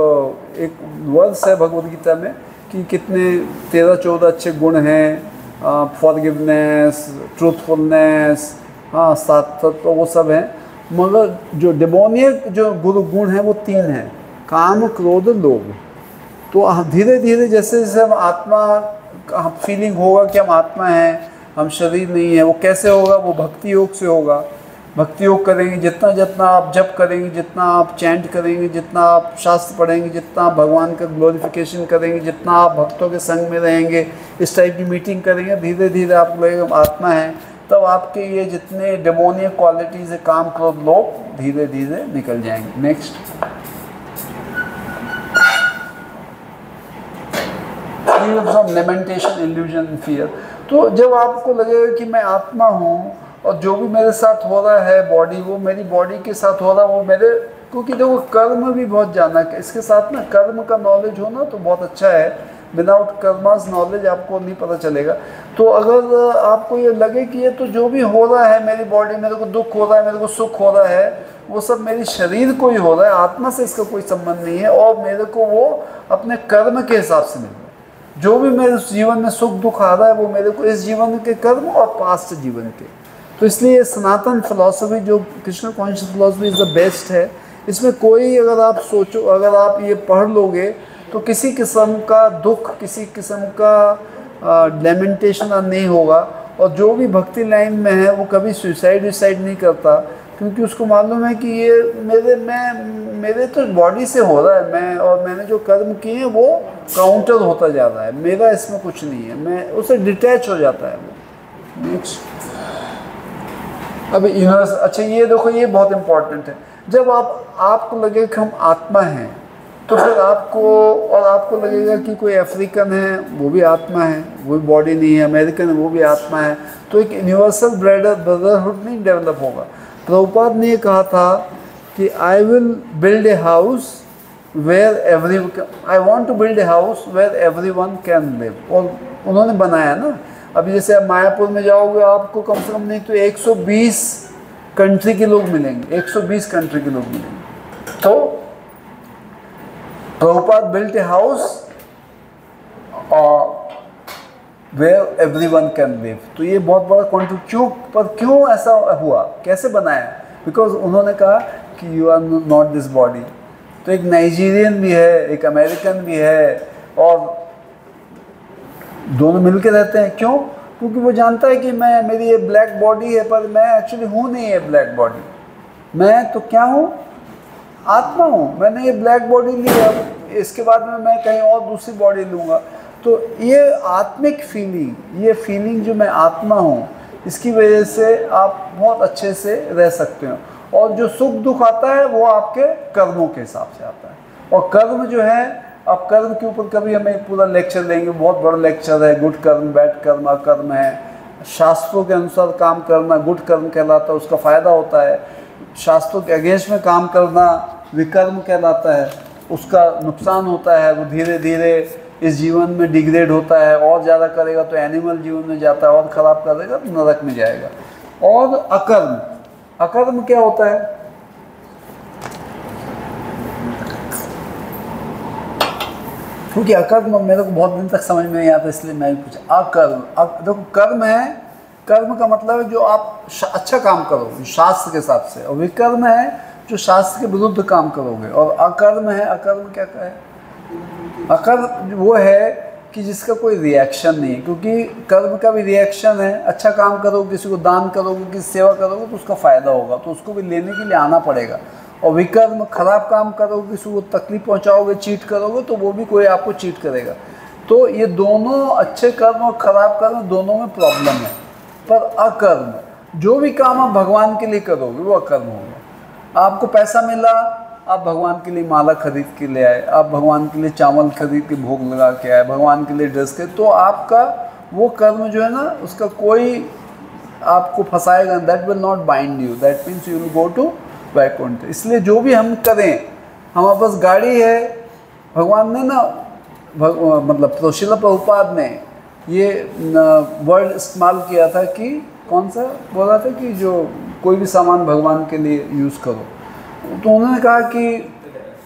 वर्स है भगवद गीता में कि कितने 13-14 अच्छे गुण हैं। फॉरगिवनेस, ट्रूथफुलनेस, हाँ, सात्विक, वो सब हैं। मगर जो डिमोनियक जो गुण हैं वो 3 हैं, काम, क्रोध, लोभ। तो धीरे धीरे जैसे जैसे हम आत्मा फीलिंग होगा कि हम आत्मा हैं, हम शरीर नहीं है, वो कैसे होगा? वो भक्ति योग से होगा। भक्ति योग करेंगे, जितना जितना आप जप करेंगे, जितना आप चैंट करेंगे, जितना आप शास्त्र पढ़ेंगे, जितना आप भगवान का ग्लोरिफिकेशन करेंगे, जितना आप भक्तों के संग में रहेंगे, इस टाइप की मीटिंग करेंगे, धीरे धीरे आपको लगेगा आत्मा है। तब आपके ये जितने डेमोनियक क्वालिटीज़ है, काम, क्रोध, लोभ, धीरे धीरे निकल जाएंगे। Next, free from lamentation, illusion, fear. तो जब आपको लगेगा कि मैं आत्मा हूँ और जो भी मेरे साथ हो रहा है बॉडी, वो मेरी बॉडी के साथ हो रहा है, वो मेरे, क्योंकि देखो कर्म भी बहुत जाना है इसके साथ ना, कर्म का नॉलेज होना तो बहुत अच्छा है, विदाउट कर्मास नॉलेज आपको नहीं पता चलेगा। तो अगर आपको ये लगे कि ये तो जो भी हो रहा है मेरी बॉडी, मेरे को दुख हो रहा है, मेरे को सुख हो रहा है, वो सब मेरी शरीर को ही हो रहा है, आत्मा से इसका कोई संबंध नहीं है, और मेरे को वो अपने कर्म के हिसाब से मिल रहा है। जो भी मेरे जीवन में सुख दुख आ रहा है वो मेरे को इस जीवन के कर्म और पास्ट जीवन के। तो इसलिए सनातन फिलॉसफी जो Krishna conscious philosophy is the best है। इसमें कोई, अगर आप सोचो, अगर आप ये पढ़ लोगे तो किसी किस्म का दुख, किसी किस्म का लेमेंटेशन नहीं होगा। और जो भी भक्ति लाइन में है वो कभी सुसाइड नहीं करता, क्योंकि उसको मालूम है कि ये मेरे तो बॉडी से हो रहा है, मैं और मैंने जो कर्म किए हैं वो काउंटर होता जा रहा है, मेरा इसमें कुछ नहीं है, मैं उससे डिटैच हो जाता है वो। नेक्स्ट, अब यूनिवर्स, अच्छा ये देखो, ये बहुत इंपॉर्टेंट है। जब आपको लगे कि हम आत्मा हैं, तो फिर आपको लगेगा कि कोई अफ्रीकन है वो भी आत्मा है, वो भी बॉडी नहीं है, अमेरिकन है वो भी आत्मा है, तो एक यूनिवर्सल ब्रदरहुड नहीं डेवलप होगा। प्रभुपाद ने कहा था कि I will build a house where I want to build a house where everyone can live, और उन्होंने बनाया ना। अभी जैसे आप मायापुर में जाओगे, आपको कम से कम नहीं तो 120 कंट्री के लोग मिलेंगे, 120 कंट्री के लोग मिलेंगे। तो Prabhupada built a house where everyone can live. तो ये बहुत बड़ा कॉन्ट्रीब्यूट, क्यों ऐसा हुआ, कैसे बनाया? बिकॉज उन्होंने कहा कि you are not this body. तो एक नाइजीरियन भी है, एक अमेरिकन भी है, और दोनों मिलके रहते हैं। क्यों? क्योंकि वो जानता है कि मेरी ये ब्लैक बॉडी है, पर मैं एक्चुअली हूँ नहीं ये ब्लैक बॉडी, मैं तो क्या हूँ, आत्मा हूँ। मैंने ये ब्लैक बॉडी ली है, इसके बाद में मैं कहीं और दूसरी बॉडी लूँगा। तो ये आत्मिक फीलिंग, ये फीलिंग जो मैं आत्मा हूँ, इसकी वजह से आप बहुत अच्छे से रह सकते हो। और जो सुख दुख आता है वो आपके कर्मों के हिसाब से आता है। और कर्म जो है, अब कर्म के ऊपर कभी हमें पूरा लेक्चर देंगे, बहुत बड़ा लेक्चर है। गुड कर्म, बैड कर्म, अकर्म है। शास्त्रों के अनुसार काम करना गुड कर्म कहलाता है, उसका फ़ायदा होता है। शास्त्रों के अगेंस्ट में काम करना विकर्म कहलाता है, उसका नुकसान होता है। वो धीरे धीरे इस जीवन में डिग्रेड होता है, और ज़्यादा करेगा तो एनिमल जीवन में जाता है, और ख़राब करेगा तो नरक में जाएगा। और अकर्म, अकर्म क्या होता है? क्योंकि अकर्म मेरे को बहुत दिन तक समझ में नहीं आता, इसलिए मैं भी पूछा। अकर्म, देखो कर्म है, कर्म का मतलब है जो आप अच्छा काम करोगे शास्त्र के हिसाब से, और विकर्म है जो शास्त्र के विरुद्ध काम करोगे। और अकर्म है, अकर्म क्या है? अकर्म वो है कि जिसका कोई रिएक्शन नहीं है, क्योंकि कर्म का भी रिएक्शन है। अच्छा काम करोगे, किसी को दान करोगे, किसी सेवा करोगे तो उसका फ़ायदा होगा, तो उसको भी लेने के लिए आना पड़ेगा। और विकर्म, खराब काम करोगे, किसी को तकलीफ पहुंचाओगे, चीट करोगे, तो वो भी कोई आपको चीट करेगा। तो ये दोनों, अच्छे कर्म और ख़राब कर्म, दोनों में प्रॉब्लम है। पर अकर्म, जो भी काम आप भगवान के लिए करोगे वो अकर्म होगा। आपको पैसा मिला, आप भगवान के लिए माला खरीद के ले आए, आप भगवान के लिए चावल खरीद के भोग लगा के आए, भगवान के लिए ड्रेस के, तो आपका वो कर्म जो है ना, उसका कोई आपको फंसाएगा, that will not bind you, that means you will go to Vaikuntha. इसलिए जो भी हम करें, हमारे पास गाड़ी है, भगवान ने ना मतलब श्रील प्रभुपाद ने ये वर्ड इस्तेमाल किया था कि कौन सा बोला था कि जो कोई भी सामान भगवान के लिए यूज़ करो, तो उन्होंने कहा कि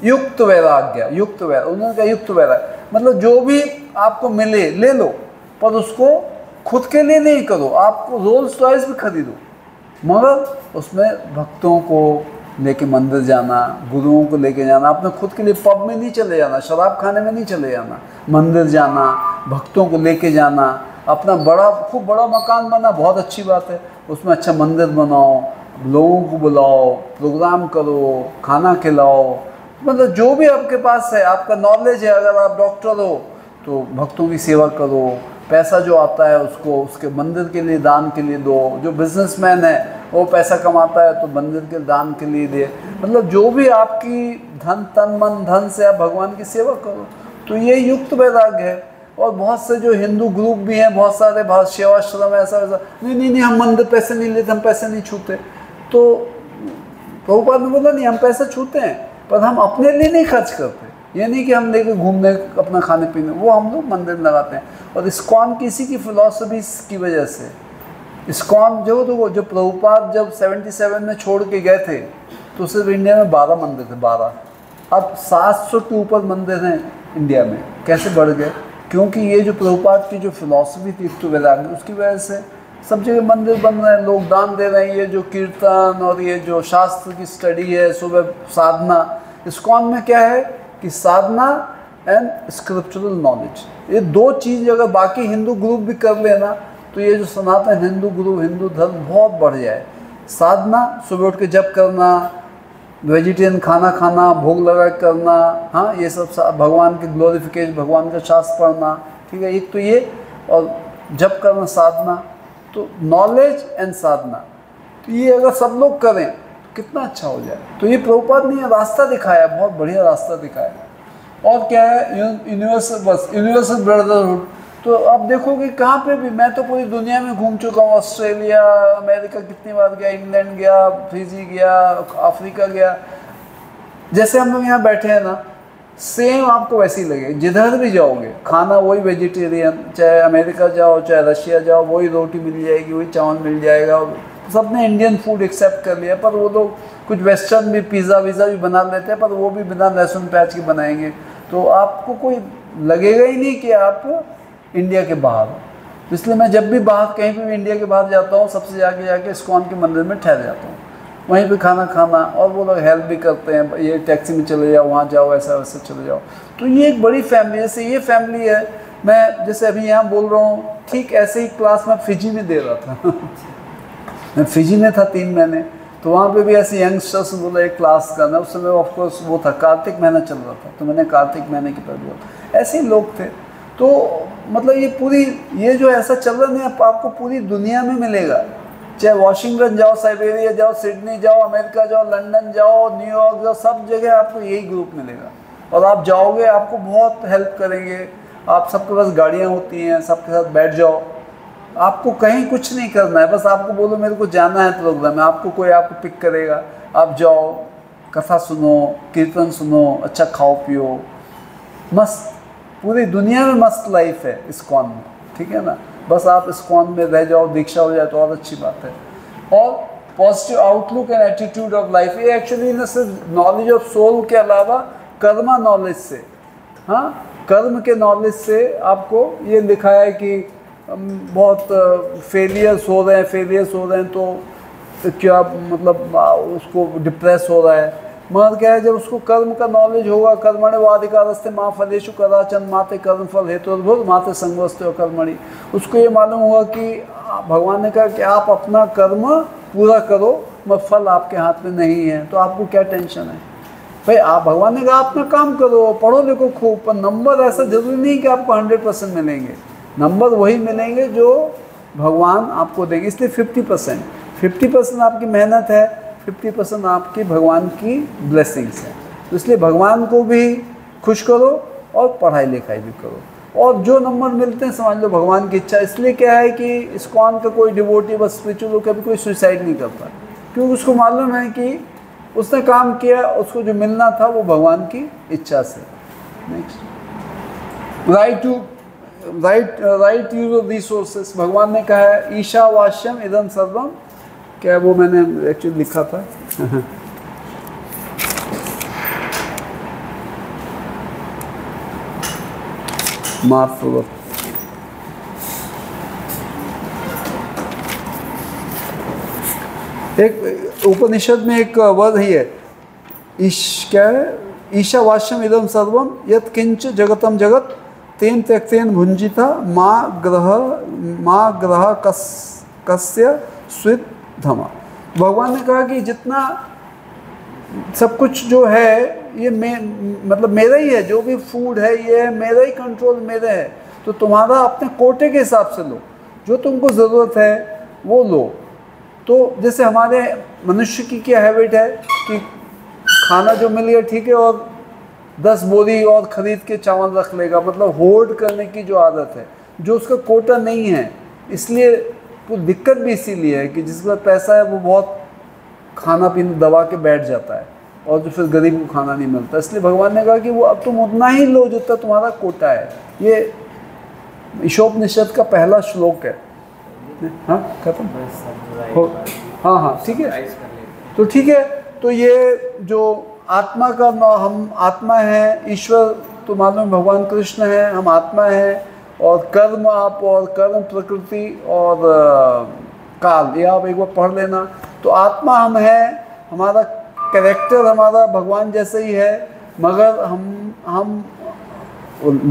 युक्त वैराग्य, युक्त वैराग्य, उन्होंने कहा युक्त वैराग्य मतलब जो भी आपको मिले ले लो, पर उसको खुद के लिए नहीं करो। आपको रोल्स रॉयस भी खरीदो, मगर उसमें भक्तों को लेके मंदिर जाना, गुरुओं को लेके जाना, अपने खुद के लिए पब में नहीं चले जाना, शराब खाने में नहीं चले जाना, मंदिर जाना, भक्तों को लेके जाना। अपना बड़ा, खूब बड़ा मकान बना, बहुत अच्छी बात है, उसमें अच्छा मंदिर बनाओ, लोगों को बुलाओ, प्रोग्राम करो, खाना खिलाओ, मतलब जो भी आपके पास है, आपका नॉलेज है, अगर आप डॉक्टर हो तो भक्तों की सेवा करो, पैसा जो आता है उसको उसके मंदिर के लिए दान के लिए दो। जो बिजनेसमैन है वो पैसा कमाता है तो मंदिर के दान के लिए दे। मतलब जो भी आपकी धन, तन मन धन से आप भगवान की सेवा करो, तो ये युक्त वैराग्य है। और बहुत से जो हिंदू ग्रुप भी हैं, बहुत सारे बहुत सेवाश्रम है, ऐसा वैसा, नहीं हम मंदिर पैसे नहीं लेते, हम पैसे नहीं छूते। तो प्रभुपाद ने बोला नहीं, हम पैसे छूते हैं पर हम अपने लिए नहीं खर्च करते। ये नहीं कि हम लेके घूमने अपना खाने पीने, वो हम लोग मंदिर में लगाते हैं। और इस्कॉन की इसी की फिलॉसफी की वजह से, इस्कॉन जो प्रभुपाद जब 77 में छोड़ के गए थे तो सिर्फ इंडिया में 12 मंदिर थे, 12। अब 700 के ऊपर मंदिर हैं इंडिया में। कैसे बढ़ गए? क्योंकि ये जो प्रभुपाद की जो फिलॉसफी थी तो वैराग्य, उसकी वजह से सब जगह मंदिर बन रहे हैं, लोग दान दे रहे हैं। ये जो कीर्तन और ये जो शास्त्र की स्टडी है, सुबह साधना, इस्कॉन में क्या है कि साधना एंड स्क्रिप्चुरल नॉलेज, ये दो चीज़ अगर बाकी हिंदू ग्रुप भी कर लेना तो ये जो सनातन हिंदू ग्रुप, हिंदू धर्म बहुत बढ़ जाए। साधना, सुबह उठ के जप करना, वेजिटेरियन खाना खाना, भोग लगा करना, हाँ ये सब भगवान के ग्लोरिफिकेशन, भगवान का शास्त्र पढ़ना, ठीक है, एक तो ये, और जप करना, साधना। तो नॉलेज एंड साधना, तो ये अगर सब लोग करें तो कितना अच्छा हो जाए। तो ये प्रभुपाद ने रास्ता दिखाया, बहुत बढ़िया रास्ता दिखाया। और क्या है, यूनिवर्सल, बस यूनिवर्सल ब्रदरहुड। तो आप देखोगे कहाँ पे भी, मैं तो पूरी दुनिया में घूम चुका हूँ, ऑस्ट्रेलिया, अमेरिका कितनी बार गया, इंग्लैंड गया, फिजी गया, अफ्रीका गया। जैसे हम लोग यहाँ बैठे हैं ना, सेम आपको वैसे ही लगे, जिधर भी जाओगे खाना वही वेजिटेरियन, चाहे अमेरिका जाओ चाहे रशिया जाओ, वही रोटी मिल जाएगी, वही चावल मिल जाएगा। सबने इंडियन फूड एक्सेप्ट कर लिया, पर वो लोग कुछ वेस्टर्न भी, पिज़्ज़ा वीज़ा भी बना लेते हैं, पर वो भी बिना लहसुन प्याज के बनाएंगे। तो आपको कोई लगेगा ही नहीं कि आप इंडिया के बाहर हो। इसलिए मैं जब भी बाहर कहीं पे भी इंडिया के बाहर जाता हूँ, सबसे जाके इस्कॉन के मंदिर में ठहर जाता हूँ, वहीं पे खाना खाना। और वो लोग हेल्प भी करते हैं, ये टैक्सी में चले जाओ, वहाँ जाओ, ऐसा वैसे चले जाओ। तो ये एक बड़ी फैमिली, जैसे ये फैमिली है। मैं जैसे अभी यहाँ बोल रहा हूँ, ठीक ऐसे ही क्लास मैं फिजी में दे रहा था मैं फिजी में था 3 महीने, तो वहाँ पे भी ऐसे यंगस्टर्स बोला एक क्लास करना। उस समय ऑफकोर्स वो था, कार्तिक महीना चल रहा था, तो मैंने कार्तिक महीने के पहले बोला, ऐसे ही लोग थे। तो मतलब ये पूरी, ये जो ऐसा चल रहा नहीं, आपको पूरी दुनिया में मिलेगा। चाहे वॉशिंगटन जाओ, साइबेरिया जाओ, सिडनी जाओ, अमेरिका जाओ, लंदन जाओ, न्यूयॉर्क जाओ, सब जगह आपको यही ग्रुप मिलेगा। और आप जाओगे, आपको बहुत हेल्प करेंगे। आप सबके पास गाड़ियाँ होती हैं, सबके साथ बैठ जाओ, आपको कहीं कुछ नहीं करना है, बस आपको बोलो मेरे को जाना है प्रोग्राम में, आपको कोई आपको पिक करेगा, आप जाओ, कथा सुनो, कीर्तन सुनो, अच्छा खाओ पियो, मस्त। पूरी दुनिया में मस्त लाइफ है इस्कॉन में, ठीक है ना। बस आप इस्कॉन में रह जाओ, दीक्षा हो जाए तो और अच्छी बात है। और positive outlook and attitude of life, ये एक्चुअली ना सिर्फ नॉलेज ऑफ सोल के अलावा कर्मा नॉलेज से, हाँ कर्म के नॉलेज से आपको ये लिखा है कि बहुत फेलियर्स हो रहे हैं तो क्या मतलब उसको डिप्रेस हो रहा है। मगर क्या है, जब उसको कर्म का नॉलेज होगा, कर्मणि वाधिकारस्ते माँ फलेषु कदाचन माते कर्म फल हेतुर्भुर माते संगोस्ते कर्मणि, उसको ये मालूम होगा कि भगवान ने कहा कि आप अपना कर्म पूरा करो, मगर फल आपके हाथ में नहीं है, तो आपको क्या टेंशन है भाई। आप, भगवान ने कहा अपना काम करो, पढ़ो लिखो खूब, पर नंबर ऐसा जरूरी नहीं कि आपको 100% मिलेंगे। नंबर वही मिलेंगे जो भगवान आपको देंगे। इसलिए 50% आपकी मेहनत है, 50% आपकी भगवान की ब्लेसिंग्स हैं। तो इसलिए भगवान को भी खुश करो और पढ़ाई लिखाई भी करो, और जो नंबर मिलते हैं समझ लो भगवान की इच्छा। इसलिए क्या है कि इस्कॉन का कोई डिवोटी, बस स्पिरिचुअल, कभी कोई सुसाइड नहीं करता, क्योंकि उसको मालूम है कि उसने काम किया, उसको जो मिलना था वो भगवान की इच्छा से। Next, right use of resources. भगवान ने कहा है ईशावास्यम इदम सर्वम, क्या वो मैंने एक्चुअली लिखा था माफ करो, एक उपनिषद में एक वर्ड ही है, क्या है, ईशावास्यम इदम सर्वम यत् किंच जगतम जगत तेन त्यक्तेन भुंजिता माँ ग्रह कस्य स्वित धमा। भगवान ने कहा कि जितना सब कुछ जो है ये मतलब मेरा ही है, जो भी फूड है ये है मेरा ही, कंट्रोल मेरा है। तो तुम्हारा अपने कोटे के हिसाब से लो, जो तुमको ज़रूरत है वो लो। तो जैसे हमारे मनुष्य की क्या हैबिट है कि खाना जो मिल गया ठीक है, और 10 बोरी और ख़रीद के चावल रख लेगा, मतलब होर्ड करने की जो आदत है, जो उसका कोटा नहीं है। इसलिए तो दिक्कत भी इसीलिए है कि जिसके पास पैसा है वो बहुत खाना पीना दबा के बैठ जाता है और तो फिर गरीब को खाना नहीं मिलता। इसलिए भगवान ने कहा कि वो अब तुम उतना ही लो जितना तुम्हारा कोटा है। ये ईशोपनिषद का पहला श्लोक है। हाँ खत्म हो, हाँ हाँ ठीक है, तो ठीक है। तो ये जो आत्मा का हम आत्मा है, ईश्वर तो मालूम भगवान कृष्ण है, हम आत्मा है, और कर्म आप और कर्म प्रकृति और काल, ये आप एक बार पढ़ लेना। तो आत्मा हम है, हमारा कैरेक्टर हमारा भगवान जैसे ही है, मगर हम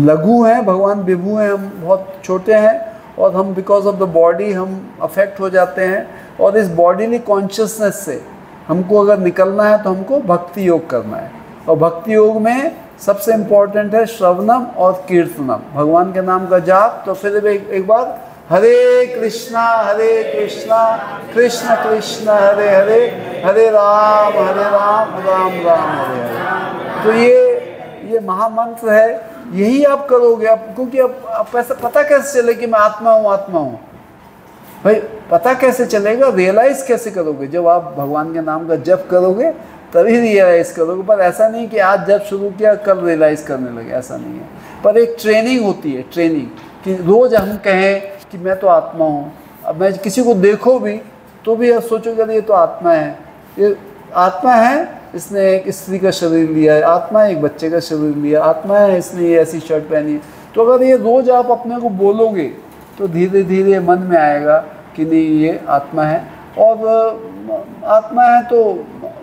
लघु हैं, भगवान विभु हैं, हम बहुत छोटे हैं, और हम बिकॉज ऑफ द बॉडी हम अफेक्ट हो जाते हैं। और इस बॉडीली कॉन्शियसनेस से हमको अगर निकलना है तो हमको भक्ति योग करना है। और भक्ति योग में सबसे इम्पोर्टेंट है श्रवणम और कीर्तनम, भगवान के नाम का जाप। तो फिर एक बार हरे कृष्णा कृष्ण कृष्ण हरे हरे, हरे राम राम राम हरे हरे। तो ये महामंत्र है, यही आप करोगे। आप क्योंकि अब ऐसा पता कैसे चले कि मैं आत्मा हूँ भाई, पता कैसे चलेगा, रियलाइज़ कैसे करोगे? जब आप भगवान के नाम का जप करोगे तभी रियलाइज़ करोगे। पर ऐसा नहीं कि आज जब शुरू किया कल रियलाइज़ करने लगे, ऐसा नहीं है। पर एक ट्रेनिंग होती है, ट्रेनिंग कि रोज़ हम कहें कि मैं तो आत्मा हूँ। अब मैं किसी को देखो भी तो भी आप सोचोगे ये तो आत्मा है, ये आत्मा है, इसने एक स्त्री का शरीर लिया है, आत्मा है, एक बच्चे का शरीर लिया, आत्मा है, इसने ये ऐसी शर्ट पहनी है। तो अगर ये रोज़ आप अपने को बोलोगे तो धीरे धीरे मन में आएगा कि नहीं ये आत्मा है। और आत्मा है तो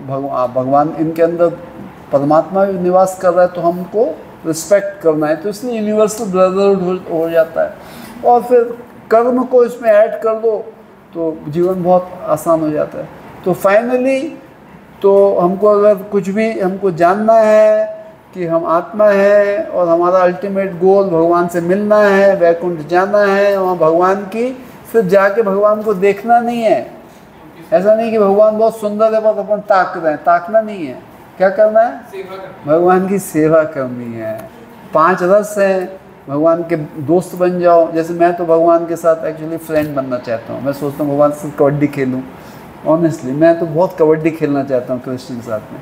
भगवान इनके अंदर परमात्मा भी निवास कर रहा है, तो हमको रिस्पेक्ट करना है। तो इसलिए यूनिवर्सल ब्रदरहुड हो जाता है। और फिर कर्म को इसमें ऐड कर दो तो जीवन बहुत आसान हो जाता है। तो फाइनली तो हमको अगर कुछ भी हमको जानना है कि हम आत्मा है और हमारा अल्टीमेट गोल भगवान से मिलना है, वैकुंठ जाना है, वहाँ भगवान की फिर जाके भगवान को देखना नहीं है। ऐसा नहीं कि भगवान बहुत सुंदर है बस अपन ताक रहे हैं, ताकना नहीं है। क्या करना है? भगवान की सेवा करनी है। 5 रस हैं, भगवान के दोस्त बन जाओ। जैसे मैं तो भगवान के साथ एक्चुअली फ्रेंड बनना चाहता हूँ। मैं सोचता हूँ भगवान से कबड्डी खेलूँ। ऑनेस्टली मैं तो बहुत कबड्डी खेलना चाहता हूँ कृष्ण के साथ में।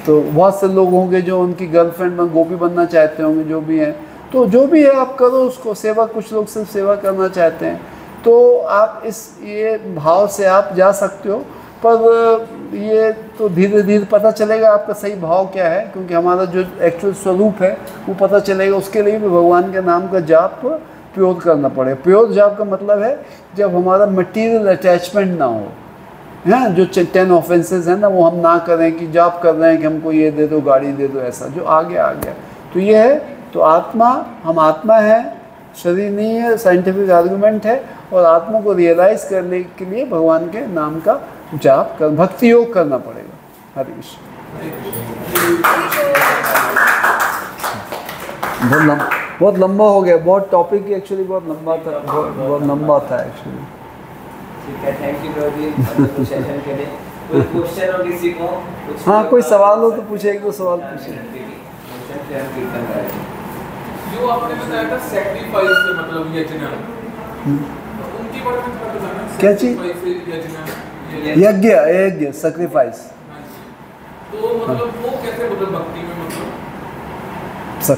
तो बहुत से लोग होंगे जो उनकी गर्लफ्रेंड में गोपी बनना चाहते होंगे, जो भी हैं। तो जो भी है आप करो उसको सेवा। कुछ लोग सिर्फ सेवा करना चाहते हैं, तो आप ये भाव से आप जा सकते हो। पर ये तो धीरे धीरे पता चलेगा आपका सही भाव क्या है, क्योंकि हमारा जो एक्चुअल स्वरूप है वो पता चलेगा। उसके लिए भी भगवान के नाम का जाप प्योर करना पड़ेगा। प्योर जाप का मतलब है जब हमारा मटीरियल अटैचमेंट ना हो, हैं जो 10 ऑफेंसेस हैं ना, वो हम ना करें कि जाप कर रहे हैं कि हमको ये दे दो, गाड़ी दे दो, ऐसा जो आ गया। तो ये है, तो आत्मा, हम आत्मा है, शरीर नहीं है, साइंटिफिक आर्गूमेंट है। और आत्मा को रियलाइज़ करने के लिए भगवान के नाम का जाप कर, भक्ति योग करना पड़ेगा। हरे कृष्ण। बहुत लंबा हो गया, बहुत टॉपिक एक्चुअली बहुत लंबा था, बहुत लंबा था एक्चुअली। ठीक है, थैंक यू प्रवीण सेशन के लिए। कोई क्वेश्चन हो किसी को? हाँ, कोई सवाल हो तो पूछे, एक दो सवाल पूछे। जो आपने बताया था सैक्रिफाइस से मतलब यज्ञ, उनकी बारे में थोड़ा बताना। क्या चीज? यज्ञ सैक्रिफाइस। तो मतलब वो कैसे मतलब भक्ति में मतलब?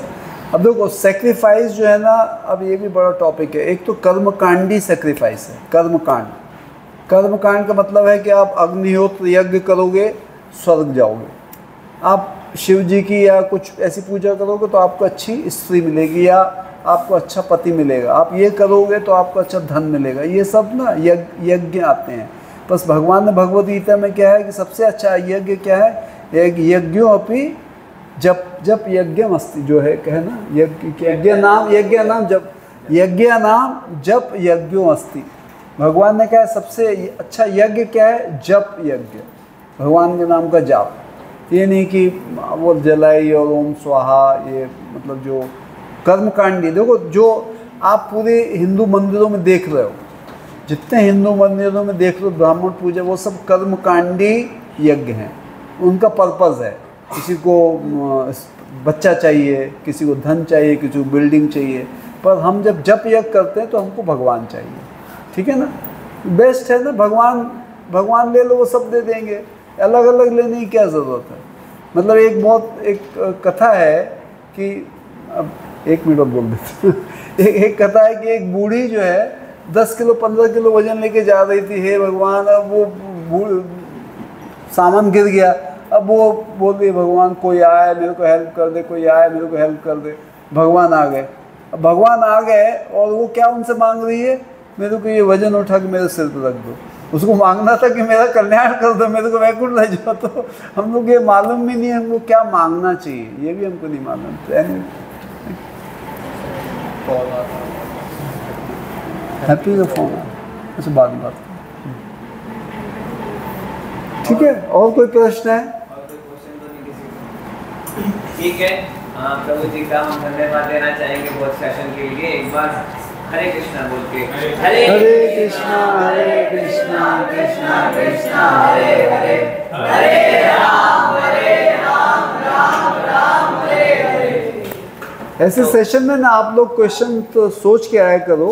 अब देखो सैक्रिफाइस जो है ना, अब ये भी बड़ा टॉपिक है। एक तो कर्मकांडी सैक्रिफाइस है। कर्मकांड का मतलब है कि आप अग्निहोत्र यज्ञ करोगे, स्वर्ग जाओगे। आप शिव जी की या कुछ ऐसी पूजा करोगे तो आपको अच्छी स्त्री मिलेगी या आपको अच्छा पति मिलेगा। आप ये करोगे तो आपको अच्छा धन मिलेगा। ये सब ना यज्ञ आते हैं। बस भगवान ने भगवद गीता में क्या है कि सबसे अच्छा यज्ञ क्या है? यज्ञों अपि जप यज्ञम अस्ति, जो है कहे ना, यज्ञ नाम जप यज्ञों अस्ति। भगवान ने कहा सबसे अच्छा यज्ञ क्या है? जप यज्ञ, भगवान के नाम का जाप। ये नहीं कि वो जलाई और ओम स्वाहा, ये मतलब जो कर्मकांडी। देखो जो आप पूरे हिंदू मंदिरों में देख रहे हो, जितने हिंदू मंदिरों में देख रहे हो ब्राह्मण पूजा, वो सब कर्मकांडी यज्ञ हैं। उनका पर्पज़ है किसी को बच्चा चाहिए, किसी को धन चाहिए, किसी को बिल्डिंग चाहिए, पर हम जब जप यज्ञ करते हैं तो हमको भगवान चाहिए, ठीक है ना। बेस्ट है ना, भगवान ले लो, वो सब दे देंगे, अलग अलग लेने की क्या ज़रूरत है। मतलब एक कथा है कि, अब 1 मिनट और बोल देते हैं एक कथा है कि एक बूढ़ी जो है 10 किलो 15 किलो वजन लेके जा रही थी, हे भगवान, अब वो सामान गिर गया, अब वो बोल रही भगवान कोई आए मेरे को हेल्प कर दे, कोई आए मेरे को हेल्प कर दे। भगवान आ गए। अब भगवान आ गए और वो क्या उनसे मांग रही है, मेरे को ये वजन उठा के मेरे सिर पर रख दो। उसको मांगना था कि मेरा कल्याण कर दो, मेरे को वैकुंठ ले जाओ। तो हम लोग ये मालूम भी नहीं है हमको क्या मांगना चाहिए, ये भी हमको नहीं मालूम। हैप्पी का फोन अच्छा बाद में बात करें, ठीक है। और कोई प्रश्न है? ठीक है, प्रभु जी का हम धन्यवाद देना चाहेंगे बहुत सेशन के लिए। एक बार हरे कृष्णा बोल के, हरे कृष्णा कृष्णा कृष्णा हरे हरे, हरे राम राम राम हरे हरे। ऐसे सेशन में ना आप लोग क्वेश्चन तो सोच के आया करो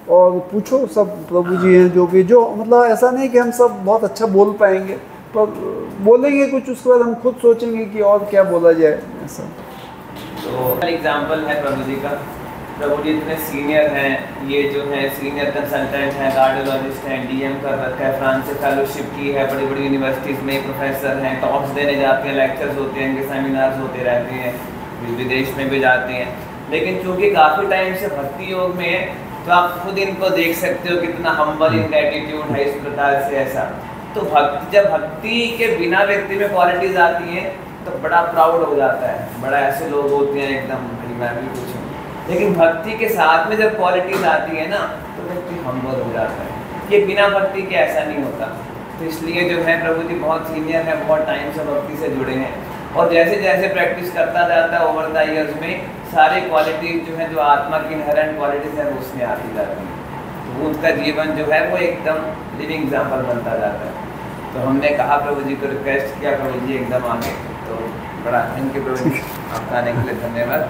और पूछो, सब प्रभु जी हैं जो भी, जो मतलब ऐसा नहीं कि हम सब बहुत अच्छा बोल पाएंगे, पर बोलेंगे कुछ, उसके बाद हम खुद सोचेंगे कि और क्या बोला जाए ऐसा। तो एग्जाम्पल है प्रभु जी का। प्रभु जी इतने सीनियर हैं, ये जो है सीनियर कंसल्टेंट हैं, कार्डियोलॉजिस्ट हैं, डीएम कर रखा है, फ्रांस से फेलोशिप की है, बड़ी बड़ी यूनिवर्सिटीज़ में प्रोफेसर हैं, टॉक्स देने जाते हैं, लेक्चर्स होते हैं, इनके सेमिनार्स होते रहते हैं, विदेश में भी जाते हैं। लेकिन चूँकि काफ़ी टाइम से भक्ति योग में है, तो आप खुद इनको देख सकते हो कितना हम्बल इनका एटीट्यूड है, इस प्रकार से ऐसा। तो जब भक्ति के बिना व्यक्ति में क्वालिटीज़ आती हैं तो बड़ा प्राउड हो जाता है, बड़ा ऐसे लोग होते हैं एकदम भाई मैं भी कुछ हूँ। लेकिन भक्ति के साथ में जब क्वालिटीज़ आती है ना तो व्यक्ति हम्बल हो जाता है। ये बिना भक्ति के ऐसा नहीं होता। तो इसलिए जो है प्रभु जी बहुत सीनियर है, बहुत टाइम से भक्ति से जुड़े हैं, और जैसे जैसे प्रैक्टिस करता जाता है ओवर द ईयर्स में सारी क्वालिटीज़ जो है, जो आत्मा की इनहेरेंट क्वालिटीज़ हैं, वो उसमें आती जाती हैं। तो उनका जीवन जो है वो एकदम लिविंग एग्जाम्पल बनता जाता है। तो हमने कहा प्रभु जी को रिक्वेस्ट किया, प्रभु जी एकदम आगे, तो बड़ा इनके प्रभु जी आपका आने के लिए धन्यवाद।